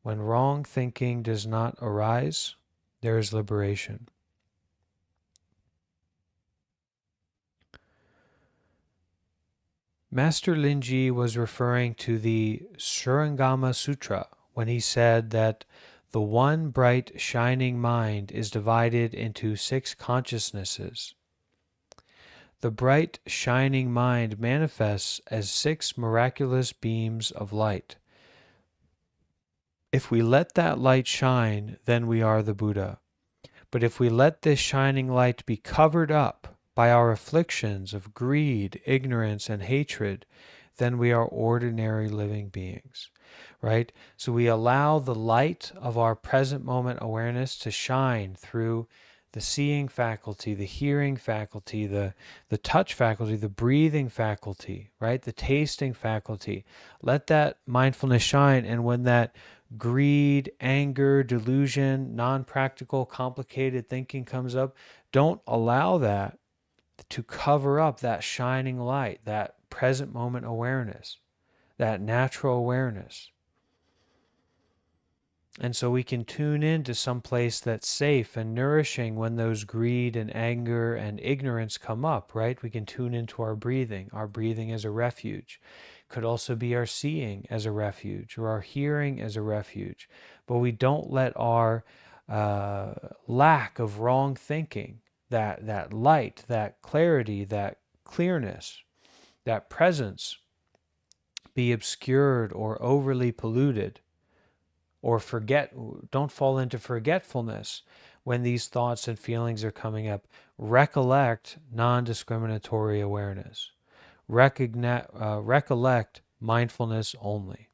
When wrong thinking does not arise, there is liberation. Master Linji was referring to the Surangama Sutra when he said that the one bright shining mind is divided into 6 consciousnesses. The bright shining mind manifests as 6 miraculous beams of light. If we let that light shine, then we are the Buddha. But if we let this shining light be covered up by our afflictions of greed, ignorance, and hatred, then we are ordinary living beings, right? So we allow the light of our present moment awareness to shine through the seeing faculty, the hearing faculty, the touch faculty, the breathing faculty, right? The tasting faculty. Let that mindfulness shine, and when that greed, anger, delusion, non-practical, complicated thinking comes up, don't allow that to cover up that shining light, that present moment awareness, that natural awareness. And so we can tune into some place that's safe and nourishing when those greed and anger and ignorance come up, right? We can tune into our breathing as a refuge. Could also be our seeing as a refuge or our hearing as a refuge. But we don't let our lack of wrong thinking, that light, that clarity, that clearness, that presence be obscured or overly polluted, or don't fall into forgetfulness when these thoughts and feelings are coming up. Recollect non-discriminatory awareness. Recollect mindfulness only.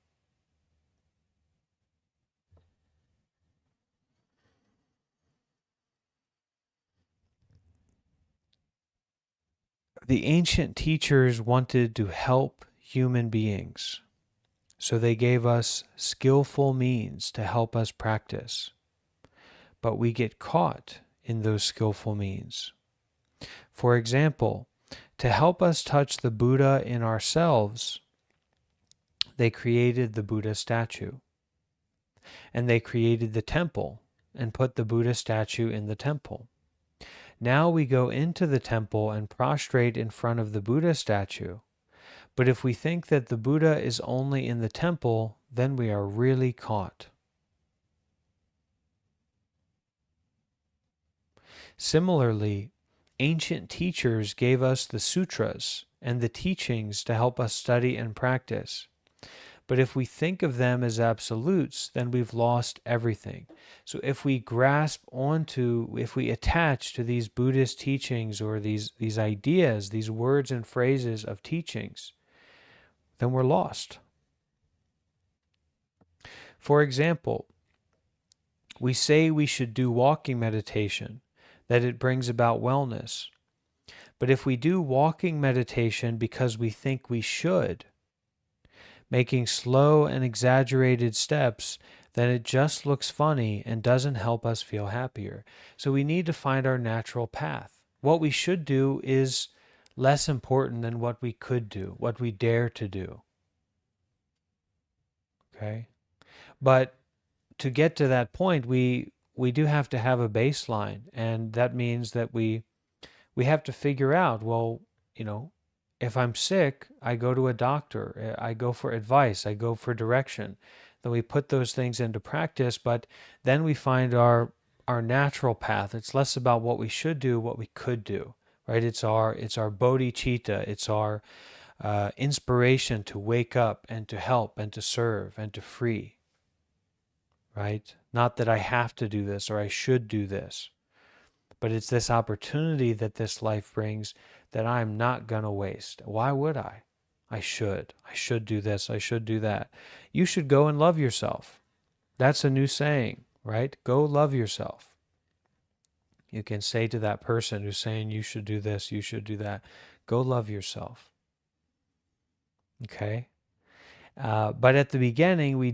The ancient teachers wanted to help human beings, so they gave us skillful means to help us practice. But we get caught in those skillful means. For example, to help us touch the Buddha in ourselves, they created the Buddha statue. And they created the temple and put the Buddha statue in the temple. Now we go into the temple and prostrate in front of the Buddha statue. But if we think that the Buddha is only in the temple, then we are really caught. Similarly, ancient teachers gave us the sutras and the teachings to help us study and practice. But if we think of them as absolutes, then we've lost everything. So if we if we attach to these Buddhist teachings or these ideas, these words and phrases of teachings, then we're lost. For example, we say we should do walking meditation, that it brings about wellness. But if we do walking meditation because we think we should, making slow and exaggerated steps, then it just looks funny and doesn't help us feel happier. So we need to find our natural path. What we should do is less important than what we could do, what we dare to do. Okay? But to get to that point, we do have to have a baseline, and that means that we have to figure out, well, if I'm sick, I go to a doctor, I go for advice, I go for direction. Then we put those things into practice, but then we find our natural path. It's less about what we should do, what we could do, right? It's our bodhicitta, it's our inspiration to wake up and to help and to serve and to free, right? Not that I have to do this or I should do this, but it's this opportunity that this life brings that I'm not going to waste. Why would I? I should do this, I should do that. You should go and love yourself. That's a new saying, right? Go love yourself. You can say to that person who's saying you should do this, you should do that, go love yourself. Okay? But at the beginning, we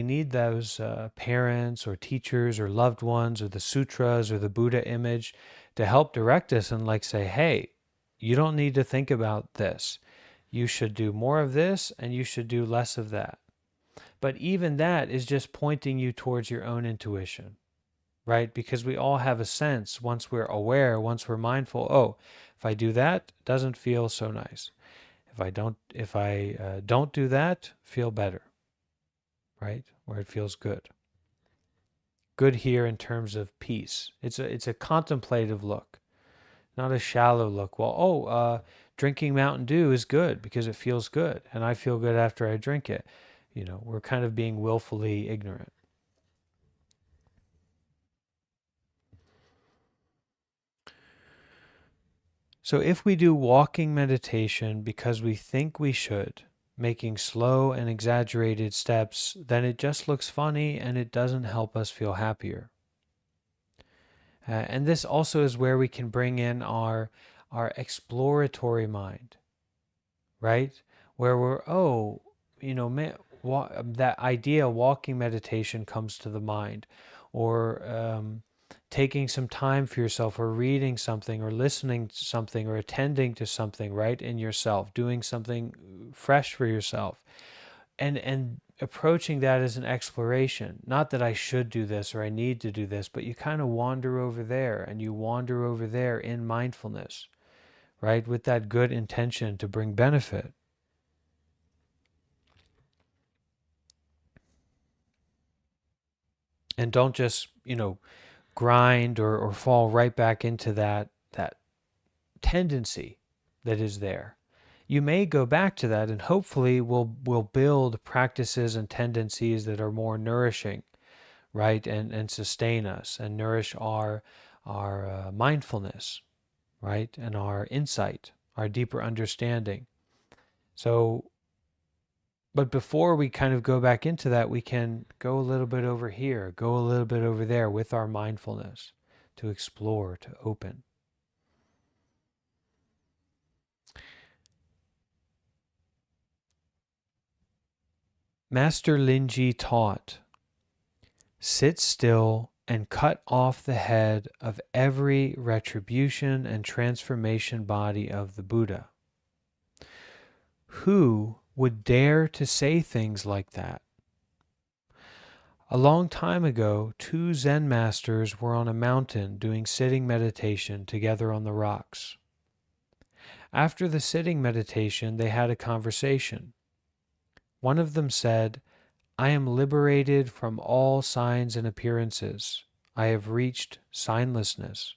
need those parents or teachers or loved ones or the sutras or the Buddha image to help direct us and say, hey, you don't need to think about this. You should do more of this and you should do less of that. But even that is just pointing you towards your own intuition, right? Because we all have a sense once we're aware, once we're mindful, oh, if I do that, it doesn't feel so nice. If I don't do that, feel better, right? Or it feels good. Good here in terms of peace. It's a contemplative look, not a shallow look. Well, drinking Mountain Dew is good because it feels good, and I feel good after I drink it. We're kind of being willfully ignorant. So if we do walking meditation because we think we should, making slow and exaggerated steps, then it just looks funny and it doesn't help us feel happier. And this also is where we can bring in our exploratory mind, right? Where that idea walking meditation comes to the mind, or taking some time for yourself, or reading something, or listening to something, or attending to something, right, in yourself, doing something fresh for yourself. and approaching that as an exploration. Not that I should do this or I need to do this, but you kind of wander over there and you wander over there in mindfulness, right? With that good intention to bring benefit. And don't just, grind or fall right back into that tendency that is there. You may go back to that, and hopefully we'll build practices and tendencies that are more nourishing, right, and sustain us and nourish our mindfulness, right, and our insight, our deeper understanding. So, but before we kind of go back into that, we can go a little bit over here, go a little bit over there with our mindfulness to explore, to open. Master Linji taught, sit still and cut off the head of every retribution and transformation body of the Buddha. Who would dare to say things like that? A long time ago, two Zen masters were on a mountain doing sitting meditation together on the rocks. After the sitting meditation, they had a conversation. One of them said, I am liberated from all signs and appearances. I have reached signlessness.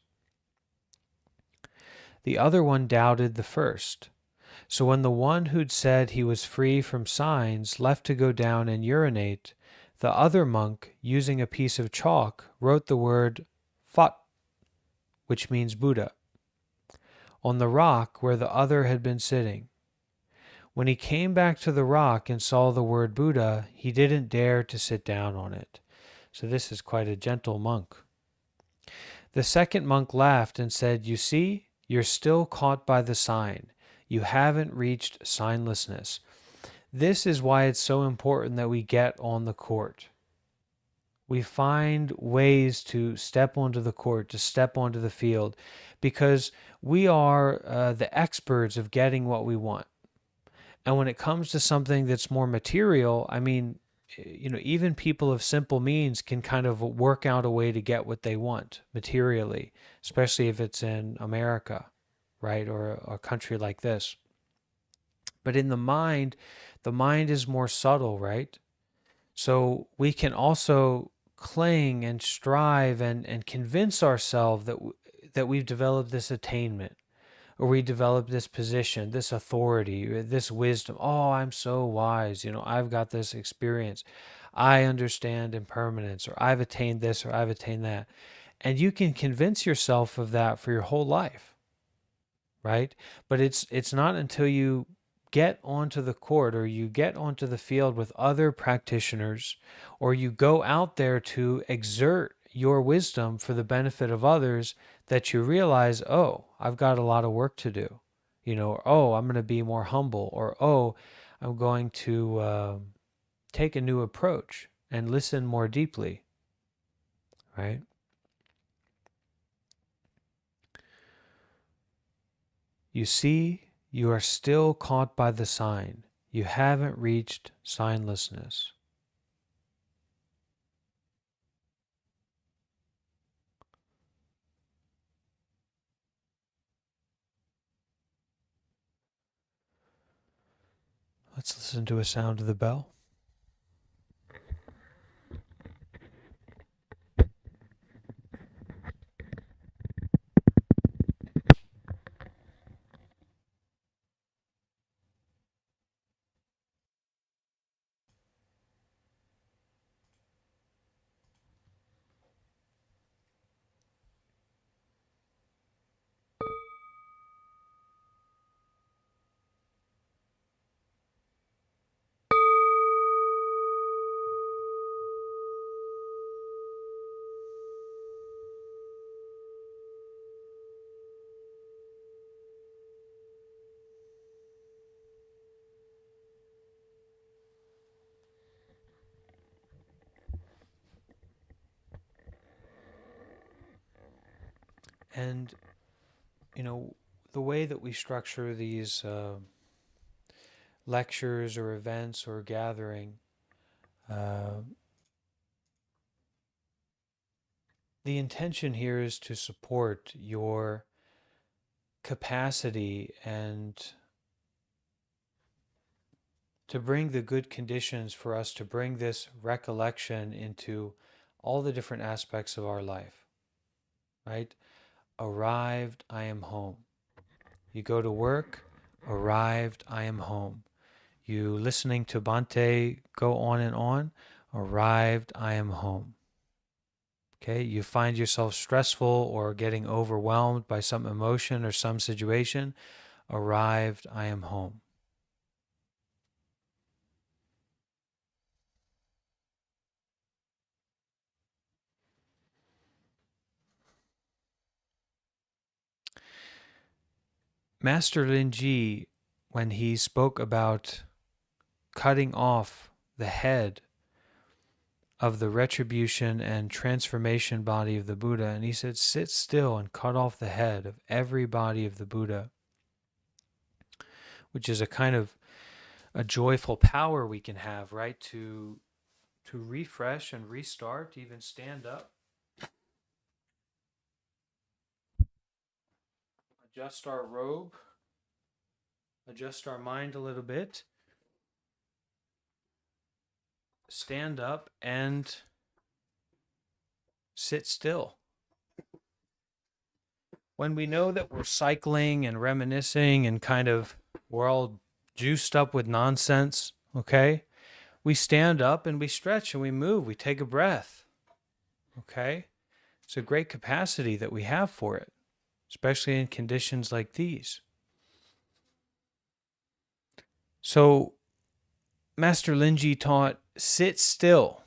The other one doubted the first. So when the one who'd said he was free from signs left to go down and urinate, the other monk, using a piece of chalk, wrote the word Phot, which means Buddha, on the rock where the other had been sitting. When he came back to the rock and saw the word Buddha, he didn't dare to sit down on it. So this is quite a gentle monk. The second monk laughed and said, You see, you're still caught by the sign. You haven't reached signlessness. This is why it's so important that we get on the court. We find ways to step onto the court, to step onto the field, because we are the experts of getting what we want. And when it comes to something that's more material, I mean, even people of simple means can kind of work out a way to get what they want materially, especially if it's in America, right, or a country like this. But in the mind is more subtle, right? So we can also cling and strive and convince ourselves that we've developed this attainment, or we develop this position, this authority, this wisdom. Oh, I'm so wise. I've got this experience. I understand impermanence, or I've attained this, or I've attained that. And you can convince yourself of that for your whole life, right? But it's not until you get onto the court or you get onto the field with other practitioners, or you go out there to exert your wisdom for the benefit of others, that you realize, oh, I've got a lot of work to do, or, oh, I'm going to be more humble, or, oh, I'm going to take a new approach and listen more deeply, right? You see, you are still caught by the sign. You haven't reached signlessness. Let's listen to a sound of the bell. And, the way that we structure these lectures or events or gathering, the intention here is to support your capacity and to bring the good conditions for us to bring this recollection into all the different aspects of our life, right? Arrived, I am home. You go to work, arrived, I am home. You listening to Bhante go on and on, arrived, I am home. Okay, you find yourself stressful or getting overwhelmed by some emotion or some situation, arrived, I am home. Master Linji, when he spoke about cutting off the head of the retribution and transformation body of the Buddha, and he said, sit still and cut off the head of every body of the Buddha, which is a kind of a joyful power we can have, right? To refresh and restart, even stand up, adjust our robe, adjust our mind a little bit, stand up and sit still. When we know that we're cycling and reminiscing and kind of we're all juiced up with nonsense, okay? We stand up and we stretch and we move, we take a breath, okay? It's a great capacity that we have for it, especially in conditions like these. So Master Linji taught, sit still,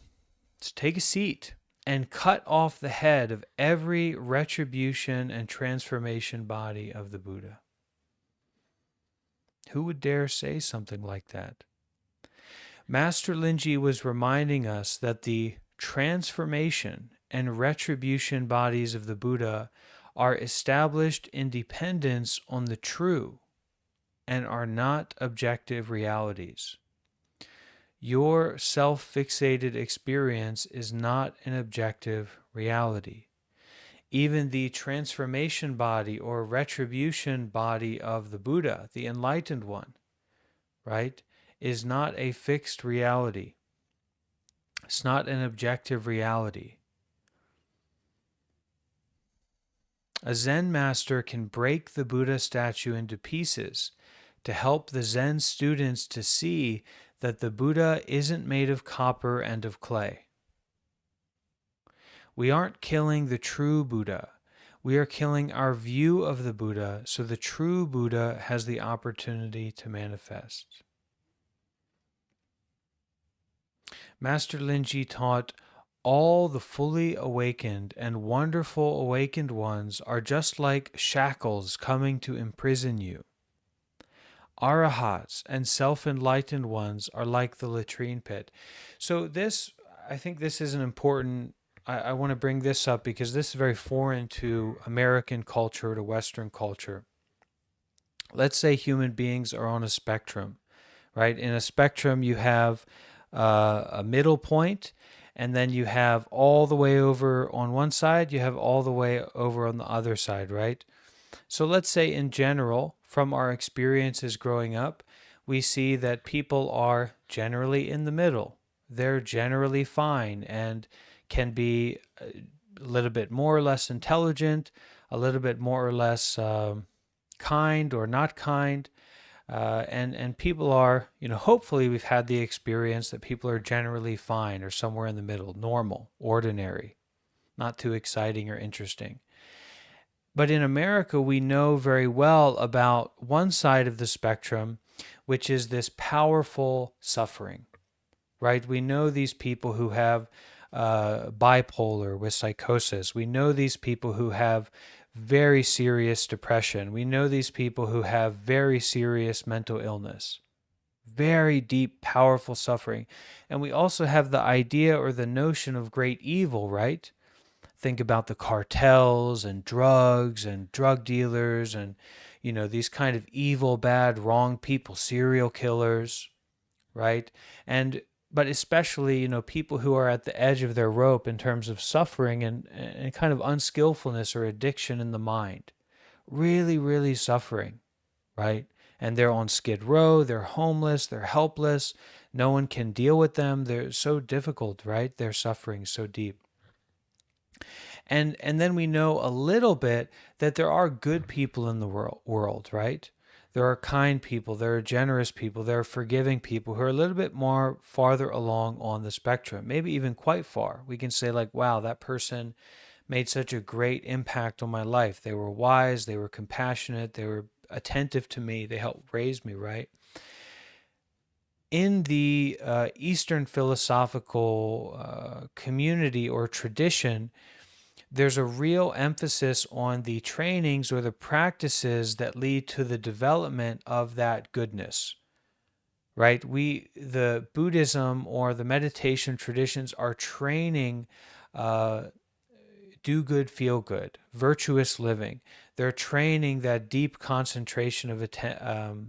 so take a seat, and cut off the head of every retribution and transformation body of the Buddha. Who would dare say something like that? Master Linji was reminding us that the transformation and retribution bodies of the Buddha are established in dependence on the true and are not objective realities. Your self-fixated experience is not an objective reality. Even the transformation body or retribution body of the Buddha, the enlightened one, right, is not a fixed reality. It's not an objective reality. A Zen master can break the Buddha statue into pieces to help the Zen students to see that the Buddha isn't made of copper and of clay. We aren't killing the true Buddha. We are killing our view of the Buddha so the true Buddha has the opportunity to manifest. Master Linji taught, all the fully awakened and wonderful awakened ones are just like shackles coming to imprison you. Arahats and self-enlightened ones are like the latrine pit. So this, I think this is an important, I want to bring this up because this is very foreign to American culture, to Western culture. Let's say human beings are on a spectrum, right? In a spectrum, you have a middle point, and then you have all the way over on one side, you have all the way over on the other side, right? So let's say in general, from our experiences growing up, we see that people are generally in the middle. They're generally fine and can be a little bit more or less intelligent, a little bit more or less kind or not kind. And people are, hopefully we've had the experience that people are generally fine or somewhere in the middle, normal, ordinary, not too exciting or interesting. But in America, we know very well about one side of the spectrum, which is this powerful suffering, right? We know these people who have bipolar with psychosis. We know these people who have very serious depression. We know these people who have very serious mental illness, very deep, powerful suffering. And we also have the idea or the notion of great evil, right? think about the cartels and drugs and drug dealers and, these kind of evil, bad, wrong people, serial killers, right? But especially, people who are at the edge of their rope in terms of suffering and kind of unskillfulness or addiction in the mind. Really, really suffering, right? And they're on Skid Row, they're homeless, they're helpless. No one can deal with them. They're so difficult, right? They're suffering so deep. And then we know a little bit that there are good people in the world, right? There are kind people, there are generous people, there are forgiving people who are a little bit more farther along on the spectrum, maybe even quite far. We can say like, wow, that person made such a great impact on my life. They were wise, they were compassionate, they were attentive to me, they helped raise me, right? In the Eastern philosophical community or tradition, there's a real emphasis on the trainings or the practices that lead to the development of that goodness, right? The Buddhism or the meditation traditions are training do good, feel good, virtuous living. They're training that deep concentration of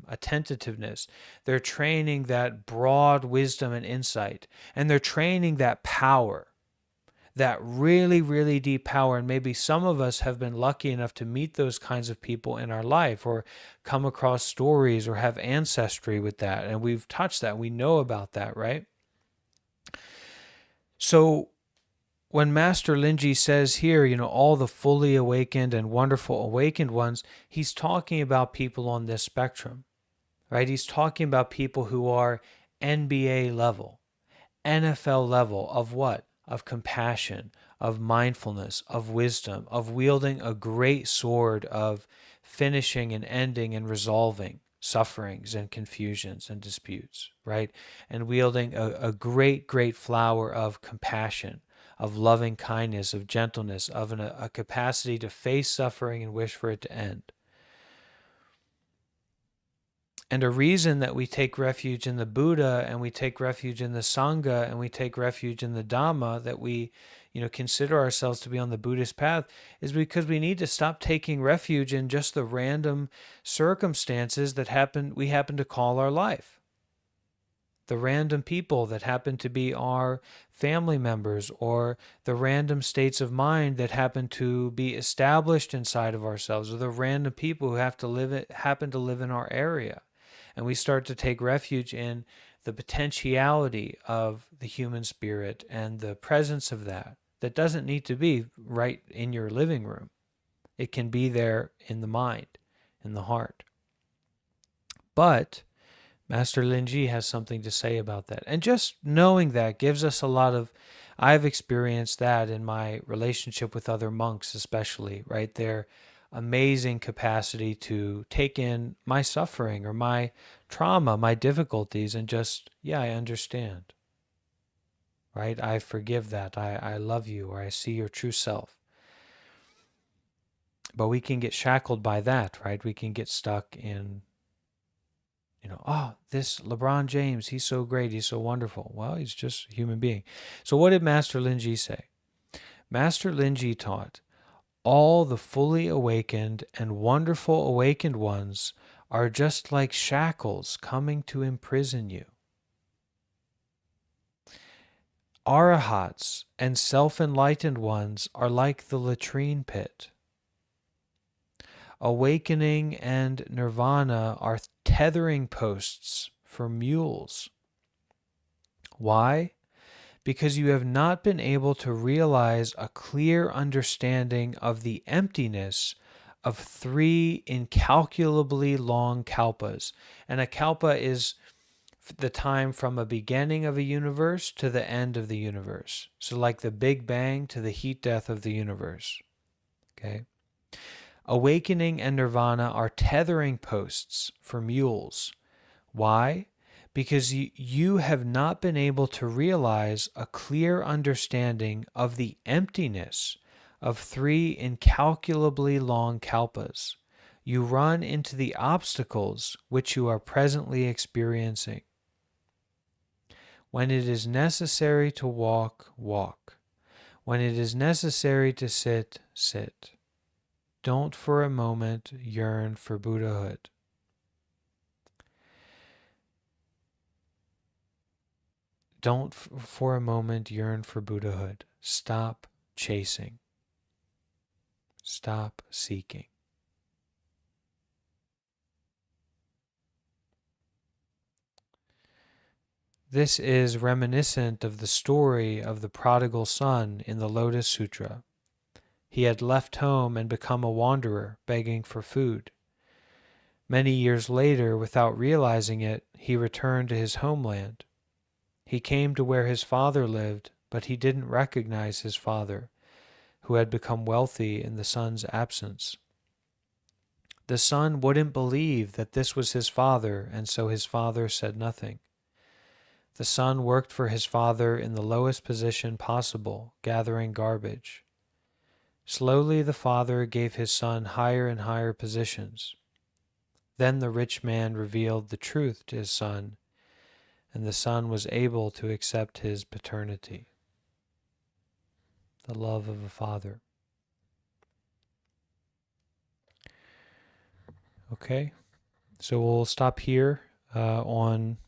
attentiveness. They're training that broad wisdom and insight. And they're training that power, that really, really deep power. And maybe some of us have been lucky enough to meet those kinds of people in our life or come across stories or have ancestry with that. And we've touched that. We know about that, right? So when Master Linji says here, all the fully awakened and wonderful awakened ones, he's talking about people on this spectrum, right? He's talking about people who are NBA level, NFL level of what? Of compassion, of mindfulness, of wisdom, of wielding a great sword of finishing and ending and resolving sufferings and confusions and disputes, right? And wielding a great, great flower of compassion, of loving kindness, of gentleness, of a capacity to face suffering and wish for it to end. And a reason that we take refuge in the Buddha and we take refuge in the Sangha and we take refuge in the Dhamma, that we, consider ourselves to be on the Buddhist path, is because we need to stop taking refuge in just the random circumstances that we happen to call our life. The random people that happen to be our family members, or the random states of mind that happen to be established inside of ourselves, or the random people who happen to live in our area. And we start to take refuge in the potentiality of the human spirit and the presence of that doesn't need to be right in your living room. It can be there in the mind, in the heart. But Master Linji has something to say about that. And just knowing that gives us a lot of, I've experienced that in my relationship with other monks especially, right? Their amazing capacity to take in my suffering or my trauma, my difficulties, and just, yeah, I understand, right? I forgive that. I love you, or I see your true self. But we can get shackled by that, right? We can get stuck in, oh, this LeBron James, he's so great, he's so wonderful. Well, he's just a human being. So what did Master Linji say? Master Linji taught, all the fully awakened and wonderful awakened ones are just like shackles coming to imprison you. Arahats and self-enlightened ones are like the latrine pit. Awakening and nirvana are tethering posts for mules. Why? Because you have not been able to realize a clear understanding of the emptiness of 3 incalculably long kalpas. And a kalpa is the time from a beginning of a universe to the end of the universe. So like the Big Bang to the heat death of the universe. Okay? Awakening and nirvana are tethering posts for mules. Why? Because you have not been able to realize a clear understanding of the emptiness of 3 incalculably long kalpas. You run into the obstacles which you are presently experiencing. When it is necessary to walk, walk. When it is necessary to sit, sit. Don't for a moment yearn for Buddhahood. Don't for a moment yearn for Buddhahood. Stop chasing. Stop seeking. This is reminiscent of the story of the prodigal son in the Lotus Sutra. He had left home and become a wanderer, begging for food. Many years later, without realizing it, he returned to his homeland. He came to where his father lived, but he didn't recognize his father, who had become wealthy in the son's absence. The son wouldn't believe that this was his father, and so his father said nothing. The son worked for his father in the lowest position possible, gathering garbage. Slowly the father gave his son higher and higher positions. Then the rich man revealed the truth to his son, and the son was able to accept his paternity. The love of a father. Okay, so we'll stop here on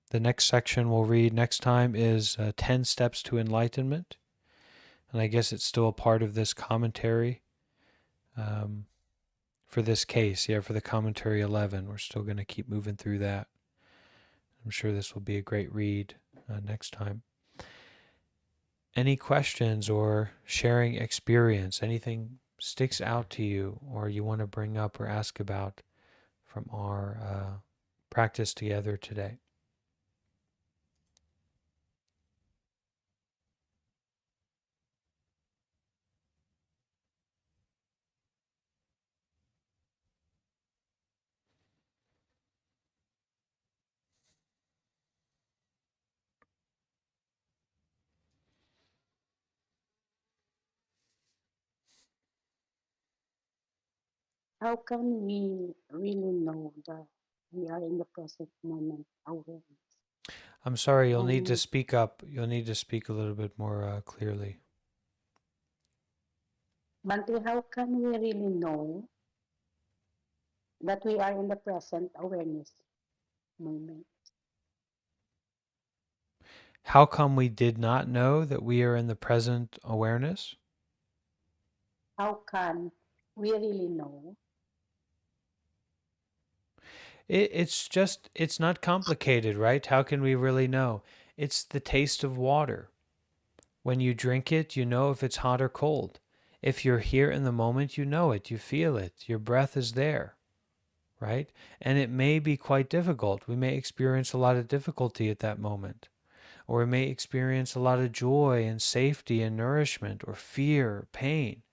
the next section we'll read next time is 10 Steps to Enlightenment. And I guess it's still a part of this commentary for this case. For the commentary 11. We're still going to keep moving through that. I'm sure this will be a great read next time. Any questions or sharing experience, anything sticks out to you or you want to bring up or ask about from our practice together today? How can we really know that we are in the present moment awareness? I'm sorry, you'll need to And speak up. You'll need to speak a little bit more clearly. Bante, how can we really know that we are in the present awareness moment? How come we did not know that we are in the present awareness? How can we really know? It's not complicated, right? How can we really know? It's the taste of water. When you drink it, you know if it's hot or cold. If you're here in the moment, you know it, you feel it, your breath is there, right? And it may be quite difficult. We may experience a lot of difficulty at that moment, or we may experience a lot of joy and safety and nourishment, or fear, pain.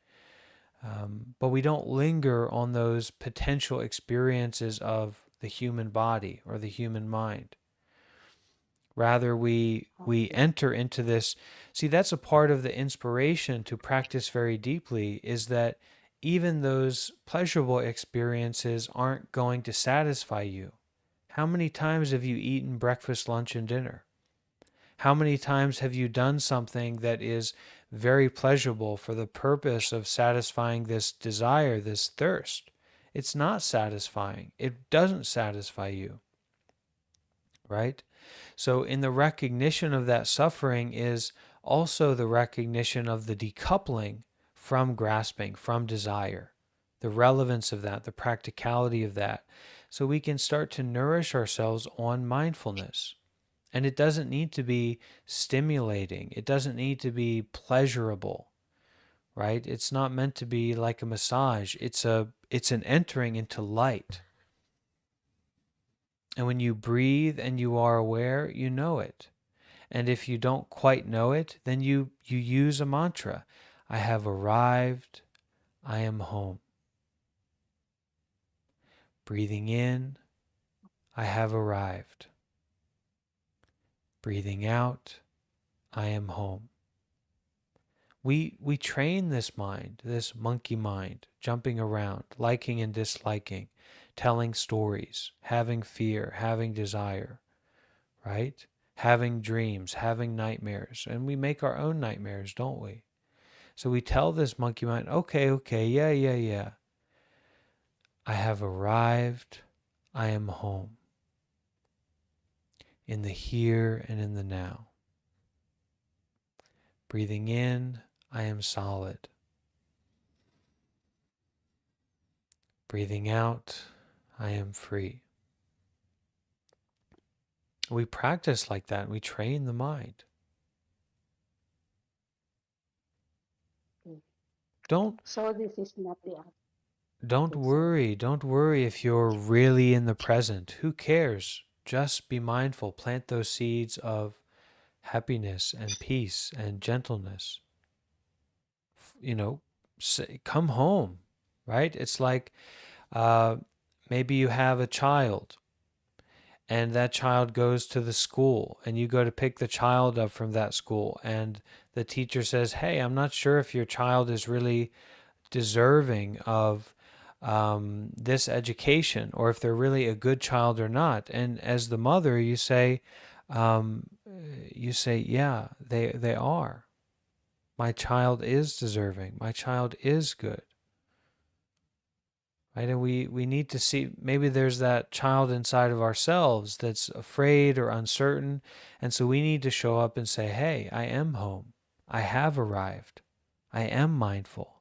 But we don't linger on those potential experiences of the human body or the human mind. Rather, we Okay. enter into this. See, that's a part of the inspiration to practice very deeply, is that even those pleasurable experiences aren't going to satisfy you. How many times have you eaten breakfast, lunch, and dinner? How many times have you done something that is very pleasurable for the purpose of satisfying this desire, this thirst? It's not satisfying. It doesn't satisfy you, right? So, in the recognition of that suffering is also the recognition of the decoupling from grasping, from desire, the relevance of that, the practicality of that. So, we can start to nourish ourselves on mindfulness. And it doesn't need to be stimulating, it doesn't need to be pleasurable, right? It's not meant to be like a massage. It's an entering into light. And when you breathe and you are aware, you know it. And if you don't quite know it, then you use a mantra. I have arrived. I am home. Breathing in, I have arrived. Breathing out, I am home. We train this mind, this monkey mind, jumping around, liking and disliking, telling stories, having fear, having desire, right? Having dreams, having nightmares. And we make our own nightmares, don't we? So we tell this monkey mind, okay, yeah. I have arrived. I am home. In the here and in the now. Breathing in, I am solid. Breathing out, I am free. We practice like that. We train the mind. Okay. Don't So this is not the answer. don't Okay, sorry. worry. Don't worry if you're really in the present. Who cares? Just be mindful. Plant those seeds of happiness and peace and gentleness. You know, say, come home, right? It's like uh, maybe you have a child and that child goes to the school and you go to pick the child up from that school and the teacher says, hey, I'm not sure if your child is really deserving of this education or if they're really a good child or not. And as the mother, um, you say, yeah, they are. My child is deserving. My child is good. Right? And we need to see, maybe there's that child inside of ourselves that's afraid or uncertain. And so we need to show up and say, hey, I am home. I have arrived. I am mindful.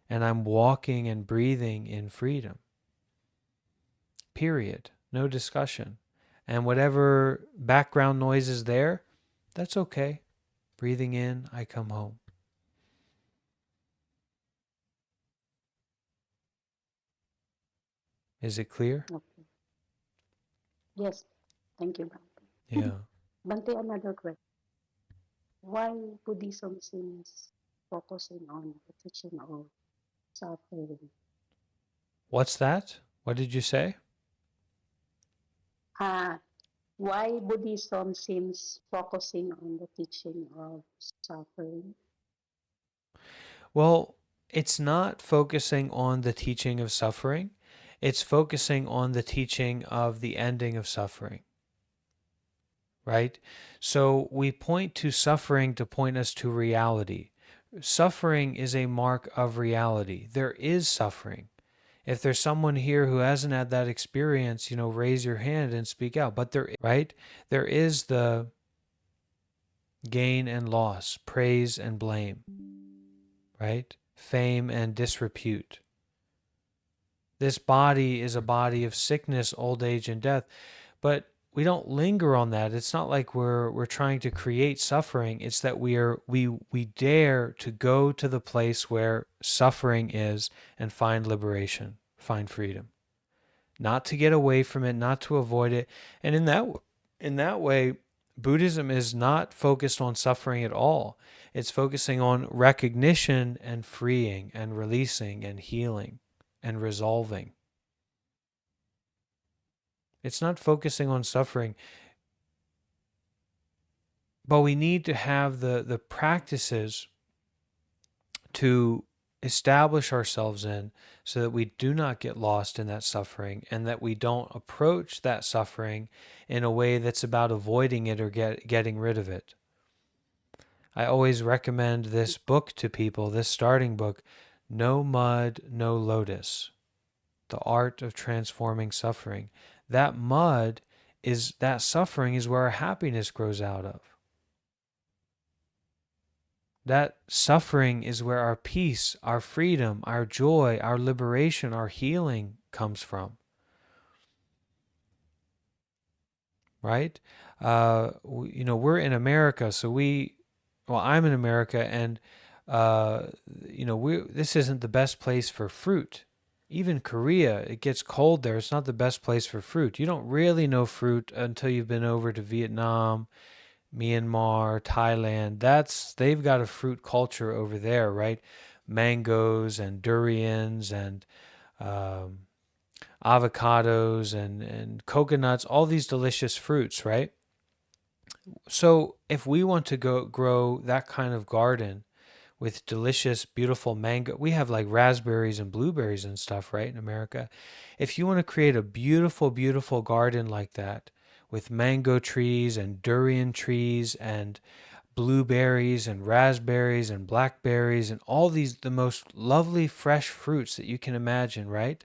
And I'm walking and breathing in freedom. Period. No discussion. And whatever background noise is there, that's okay. Breathing in, I come home. Is it clear? Okay. Yes. Thank you, Bhante. Yeah. Bhante, another question. Why Buddhism seems focusing on the teaching of suffering? What's that? What did you say? Uh, why Buddhism seems focusing on the teaching of suffering? Well, it's not focusing on the teaching of suffering. It's focusing on the teaching of the ending of suffering, right? So we point to suffering to point us to reality. Suffering is a mark of reality. There is suffering. If there's someone here who hasn't had that experience, raise your hand and speak out. But right? There is the gain and loss, praise and blame, right? Fame and disrepute. This body is a body of sickness, old age, and death. But we don't linger on that. It's not like we're trying to create suffering. It's that we dare to go to the place where suffering is and find liberation, find freedom. Not to get away from it, not to avoid it. And in that way, Buddhism is not focused on suffering at all. It's focusing on recognition and freeing and releasing and healing and resolving. It's not focusing on suffering, but we need to have the practices to establish ourselves in so that we do not get lost in that suffering and that we don't approach that suffering in a way that's about avoiding it or getting rid of it. I always recommend this book to people, this starting book, No Mud, No Lotus, The Art of Transforming Suffering. That suffering is where our happiness grows out of. That suffering is where our peace, our freedom, our joy, our liberation, our healing comes from. Right? We're in America, so I'm in America, and this isn't the best place for fruit. Even Korea, it gets cold there. It's not the best place for fruit. You don't really know fruit until you've been over to Vietnam, Myanmar, Thailand. They've got a fruit culture over there, right? Mangoes and durians and avocados and coconuts, all these delicious fruits, right? So if we want to go grow that kind of garden with delicious, beautiful mango, we have like raspberries and blueberries and stuff, right, in America. If you want to create a beautiful, beautiful garden like that with mango trees and durian trees and blueberries and raspberries and blackberries and all these, the most lovely fresh fruits that you can imagine, right?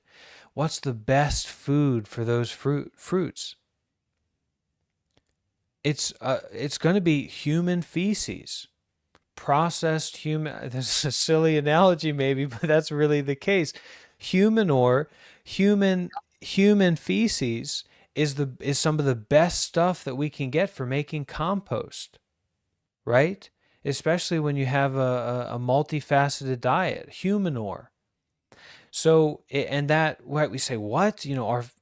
What's the best food for those fruits? It's going to be human feces, processed human. This is a silly analogy, maybe, but that's really the case. Human or human feces is some of the best stuff that we can get for making compost, right? Especially when you have a multifaceted diet, humanure. So, and that, what we say, what,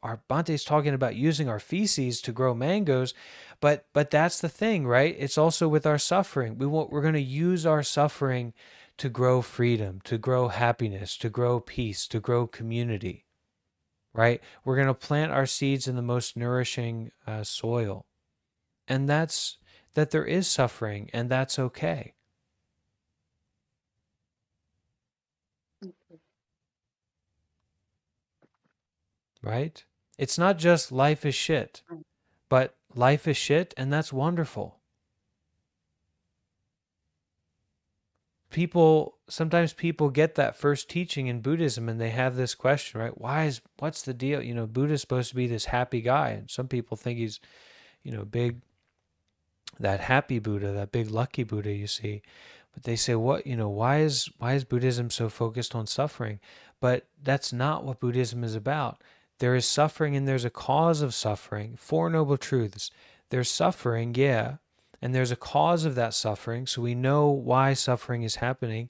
our Bante's talking about using our feces to grow mangoes, but that's the thing, right? It's also with our suffering. We're going to use our suffering to grow freedom, to grow happiness, to grow peace, to grow community, right? We're going to plant our seeds in the most nourishing soil, and that's that there is suffering, and that's okay, Okay. right? It's not just life is shit. Right. But life is shit, and that's wonderful. Sometimes people get that first teaching in Buddhism and they have this question, right? What's the deal? Buddha's supposed to be this happy guy. And some people think he's, big, that happy Buddha, that big lucky Buddha you see. But they say, why is Buddhism so focused on suffering? But that's not what Buddhism is about. There is suffering and there's a cause of suffering. Four Noble Truths. There's suffering, yeah, and there's a cause of that suffering, so we know why suffering is happening.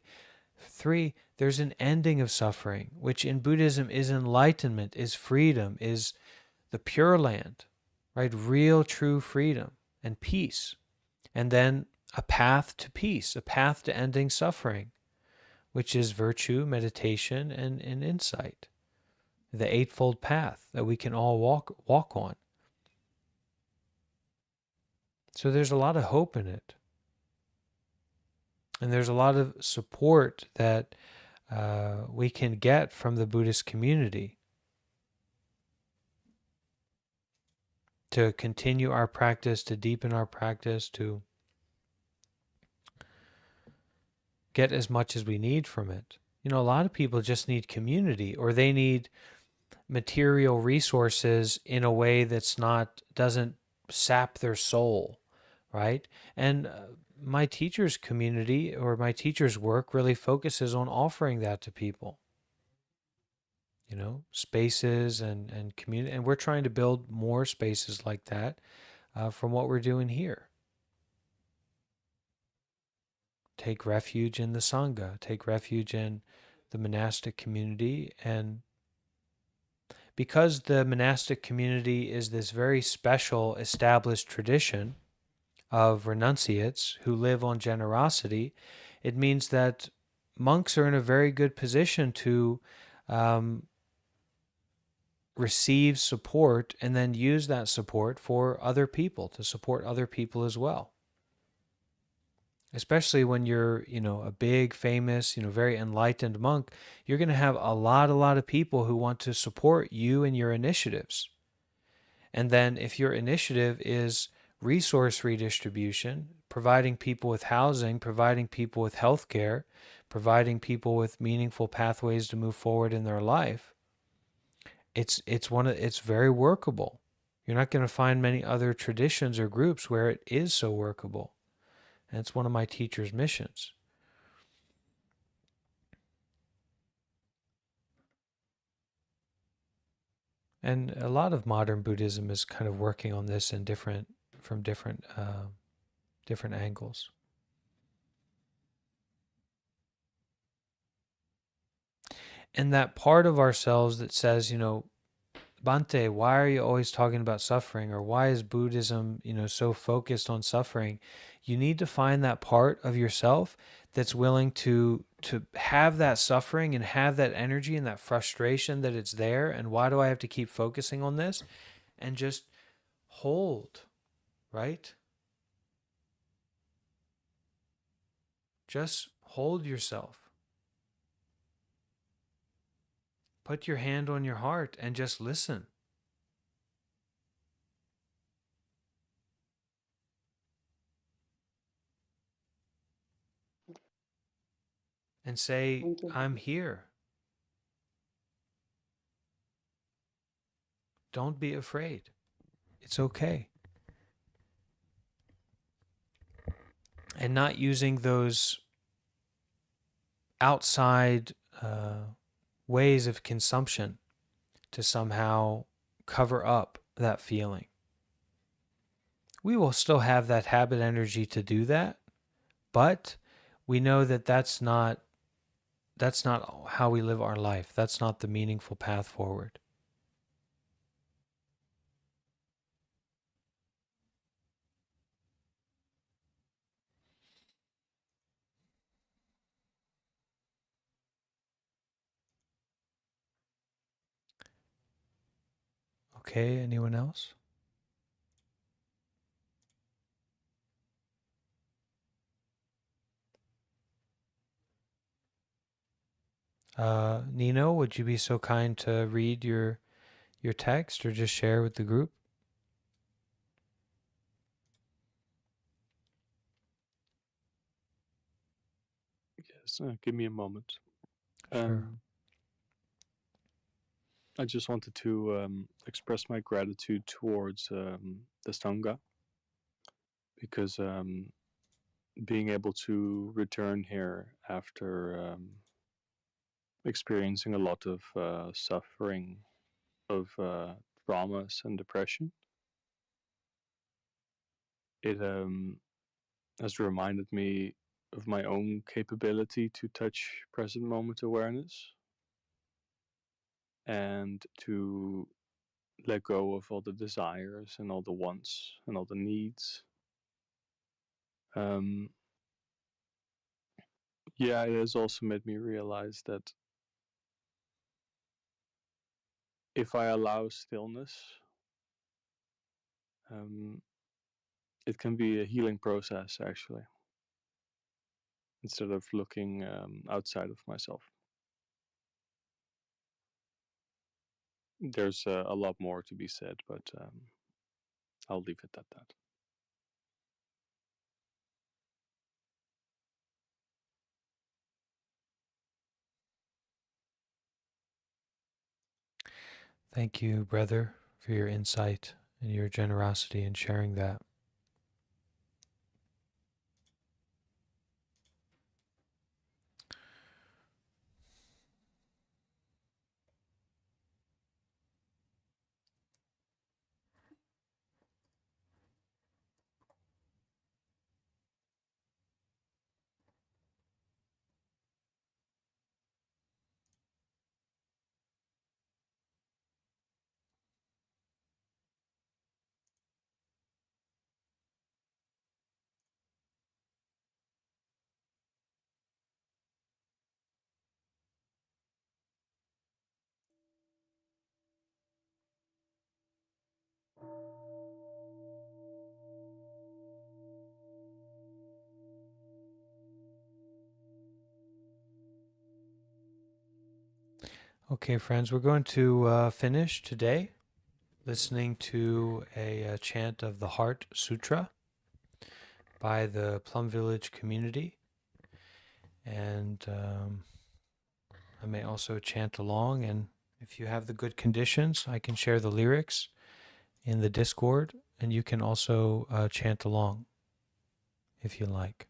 3, there's an ending of suffering, which in Buddhism is enlightenment, is freedom, is the Pure Land, right? Real, true freedom and peace. And then a path to peace, a path to ending suffering, which is virtue, meditation, and insight. The Eightfold Path that we can all walk on. So there's a lot of hope in it. And there's a lot of support that we can get from the Buddhist community to continue our practice, to deepen our practice, to get as much as we need from it. A lot of people just need community, or they need material resources in a way doesn't sap their soul, right? And my teacher's community or my teacher's work really focuses on offering that to people. Spaces and community, and we're trying to build more spaces like that from what we're doing here. Take refuge in the Sangha, take refuge in the monastic community. And because the monastic community is this very special established tradition of renunciates who live on generosity, it means that monks are in a very good position to receive support and then use that support for other people, to support other people as well. Especially when you're, a big, famous, very enlightened monk, you're going to have a lot of people who want to support you and your initiatives. And then if your initiative is resource redistribution, providing people with housing, providing people with health care, providing people with meaningful pathways to move forward in their life, it's very workable. You're not going to find many other traditions or groups where it is so workable. And it's one of my teacher's missions. And a lot of modern Buddhism is kind of working on this from different angles. And that part of ourselves that says, Bhante, why are you always talking about suffering? Or why is Buddhism, so focused on suffering? You need to find that part of yourself that's willing to have that suffering and have that energy and that frustration that it's there. And why do I have to keep focusing on this? And just hold, right? Just hold yourself. Put your hand on your heart and just listen. and say, Thank you, I'm Buddha. here. Don't be afraid. It's okay. And not using those outside ways of consumption to somehow cover up that feeling. We will still have that habit energy to do that, but we know that that's not how we live our life. That's not the meaningful path forward. Okay, anyone else? Nino, would you be so kind to read your text or just share with the group? Yes, give me a moment. Sure. I just wanted to express my gratitude towards the Sangha, because being able to return here after experiencing a lot of suffering, of traumas and depression, it has reminded me of my own capability to touch present moment awareness and to let go of all the desires and all the wants and all the needs. Um, yeah, it has also made me realize that if I allow stillness, um, it can be a healing process actually, instead of looking outside of myself. There's a lot more to be said, but I'll leave it at that. Thank you, brother, for your insight and your generosity in sharing that. Okay, friends, we're going to finish today listening to a chant of the Heart Sutra by the Plum Village community. And I may also chant along. And if you have the good conditions, I can share the lyrics in the Discord. And you can also chant along if you like.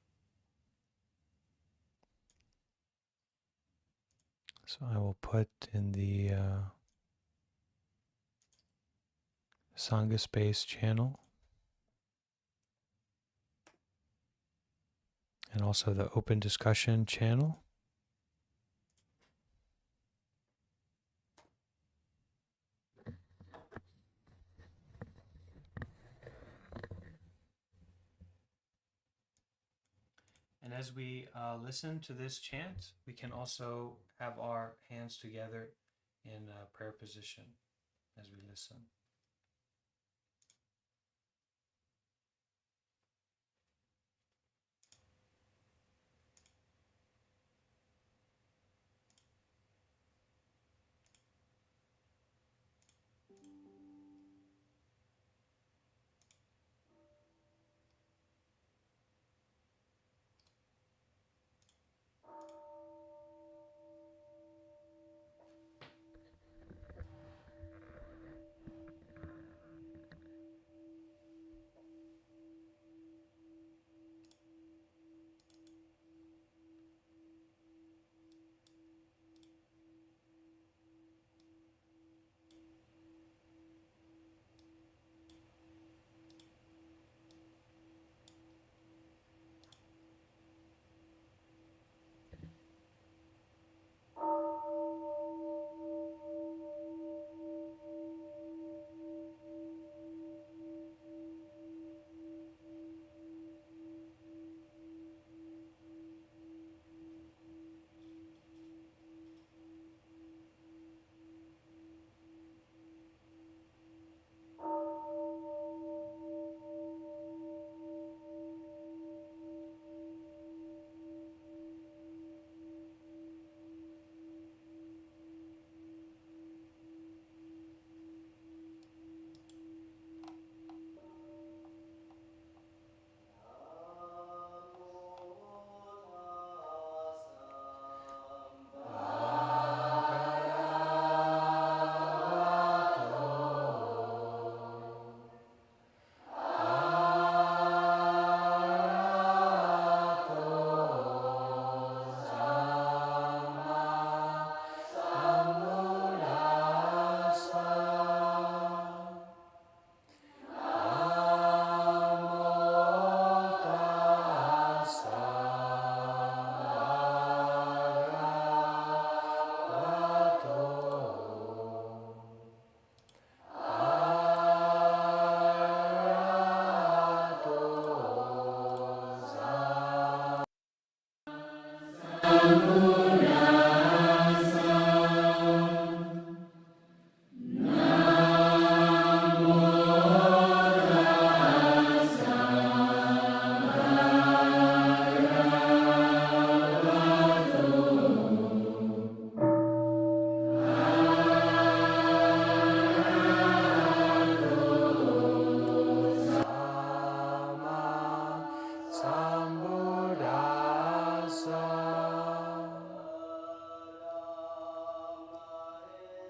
So I will put in the Sangha Space channel and also the open discussion channel. And as we listen to this chant, we can also have our hands together in prayer position as we listen.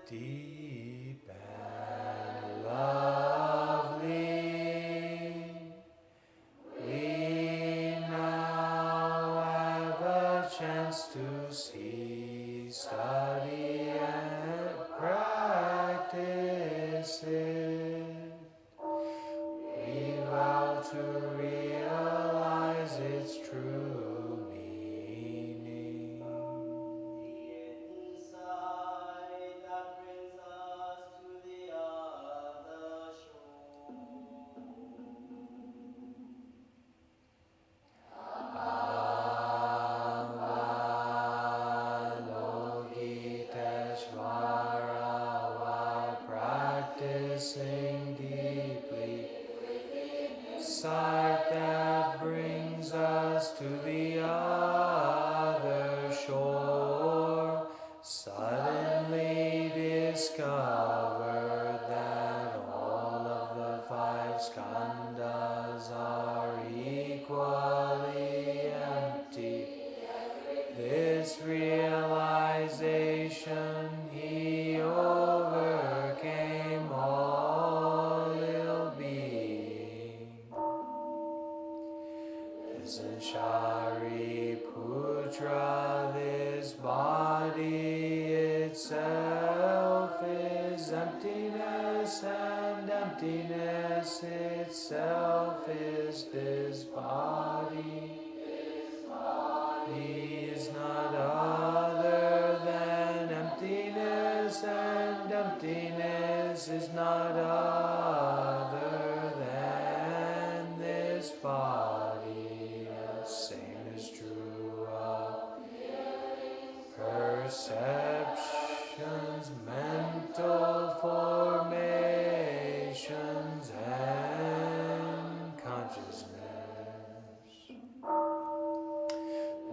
Deep and lovely, we now have a chance to see, study and practice it. We vow to realize its true meaning. Insight that brings us to the other shore. Avalokiteshvara, while practicing deeply, sight that brings us to the other shore, suddenly discovered that all of the five skandhas are equally empty. This realization, he overcame all ill being. Listen, Shariputra, this body itself is emptiness, and emptiness itself is this body. He is not other than emptiness, and emptiness is not other than this body. Same is true of perceptions, mental formations, and consciousness.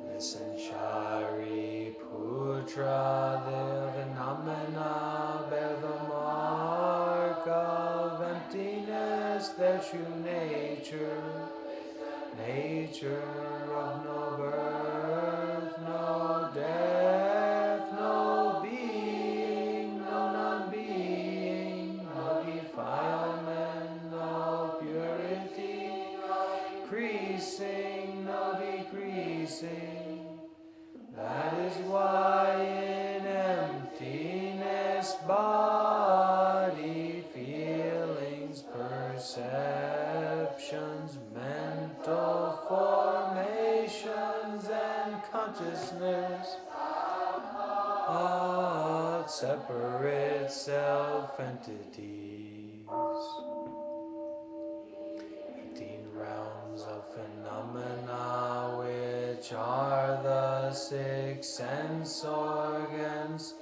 Listen, Shariputra, the phenomena bear the mark of emptiness, their true nature, nature of no birth, no death, no being, no non-being, no defilement, no purity, increasing, no decreasing. That is why in emptiness, body, feelings, perceptions, mental formations, and consciousness are separate self-entities. 18 realms of phenomena, which are the 6 sense organs,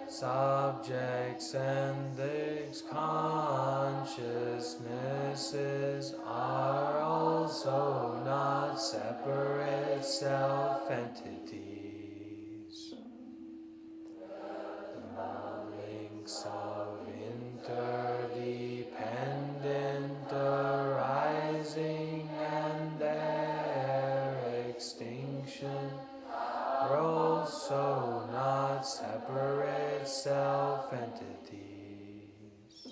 subjects, and these consciousnesses are also not separate self-entities. The links of interdependent arising and their extinction are also not separate self-entities.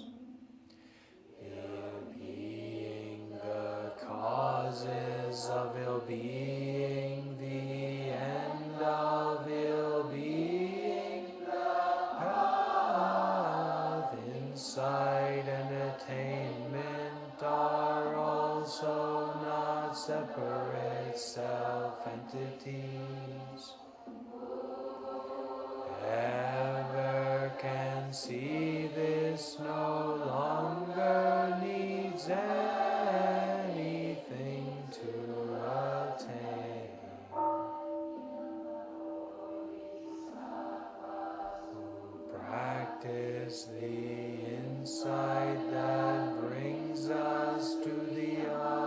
Ill-being, the causes of ill-being, the end of ill-being, path, insight, and attainment are also not separate self-entities. Whoever can see this no longer needs anything to attain. that brings us to the other.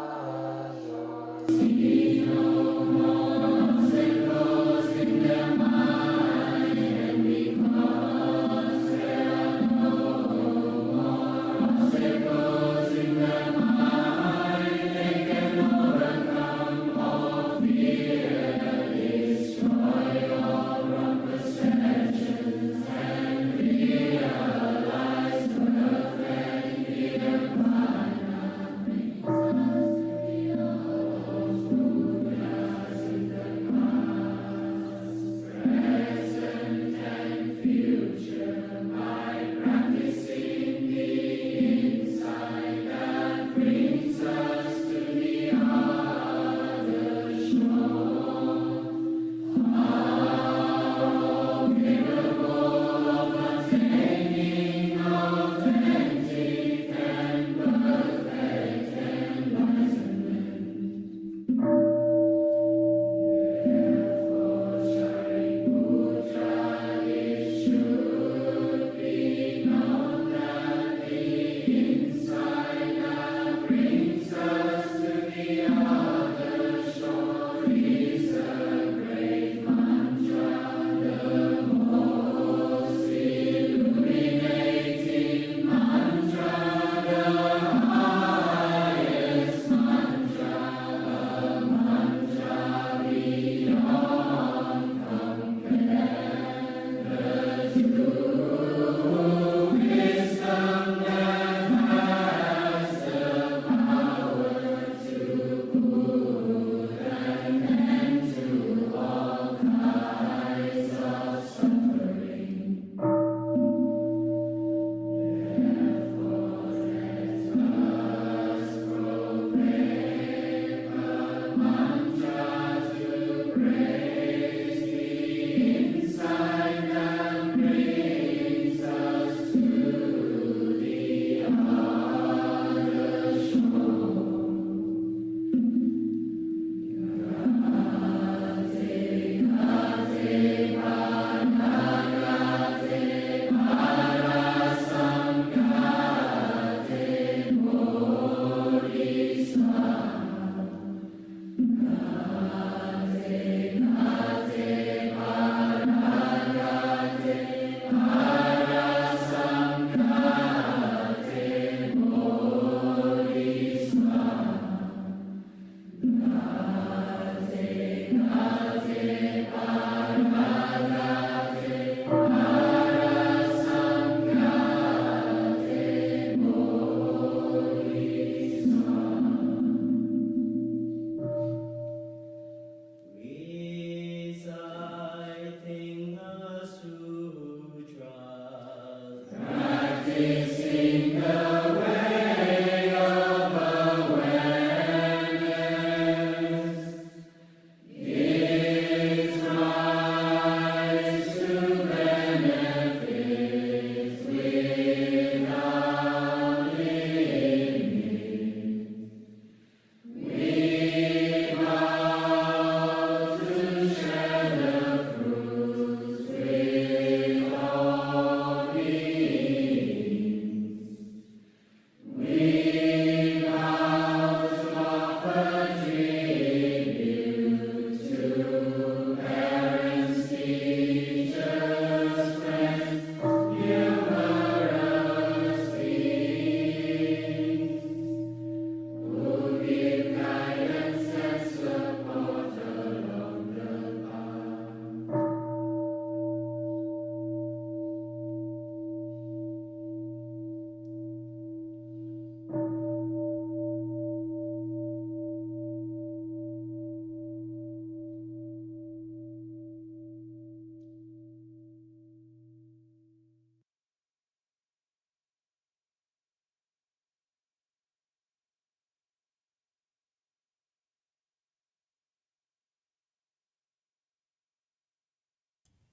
Reciting the sutras,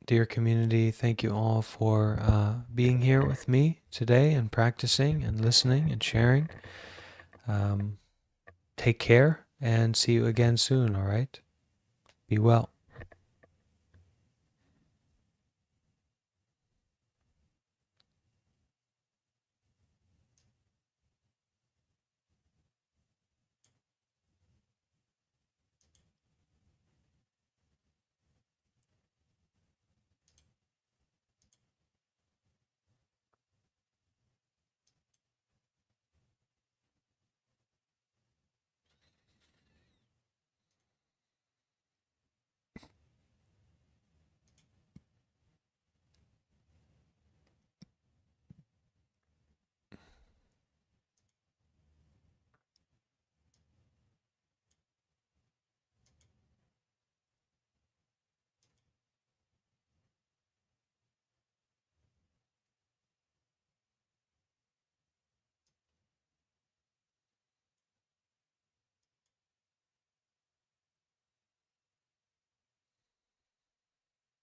Dear community, thank you all for being here with me today and practicing and listening and sharing. Take care and see you again soon, all right? Be well.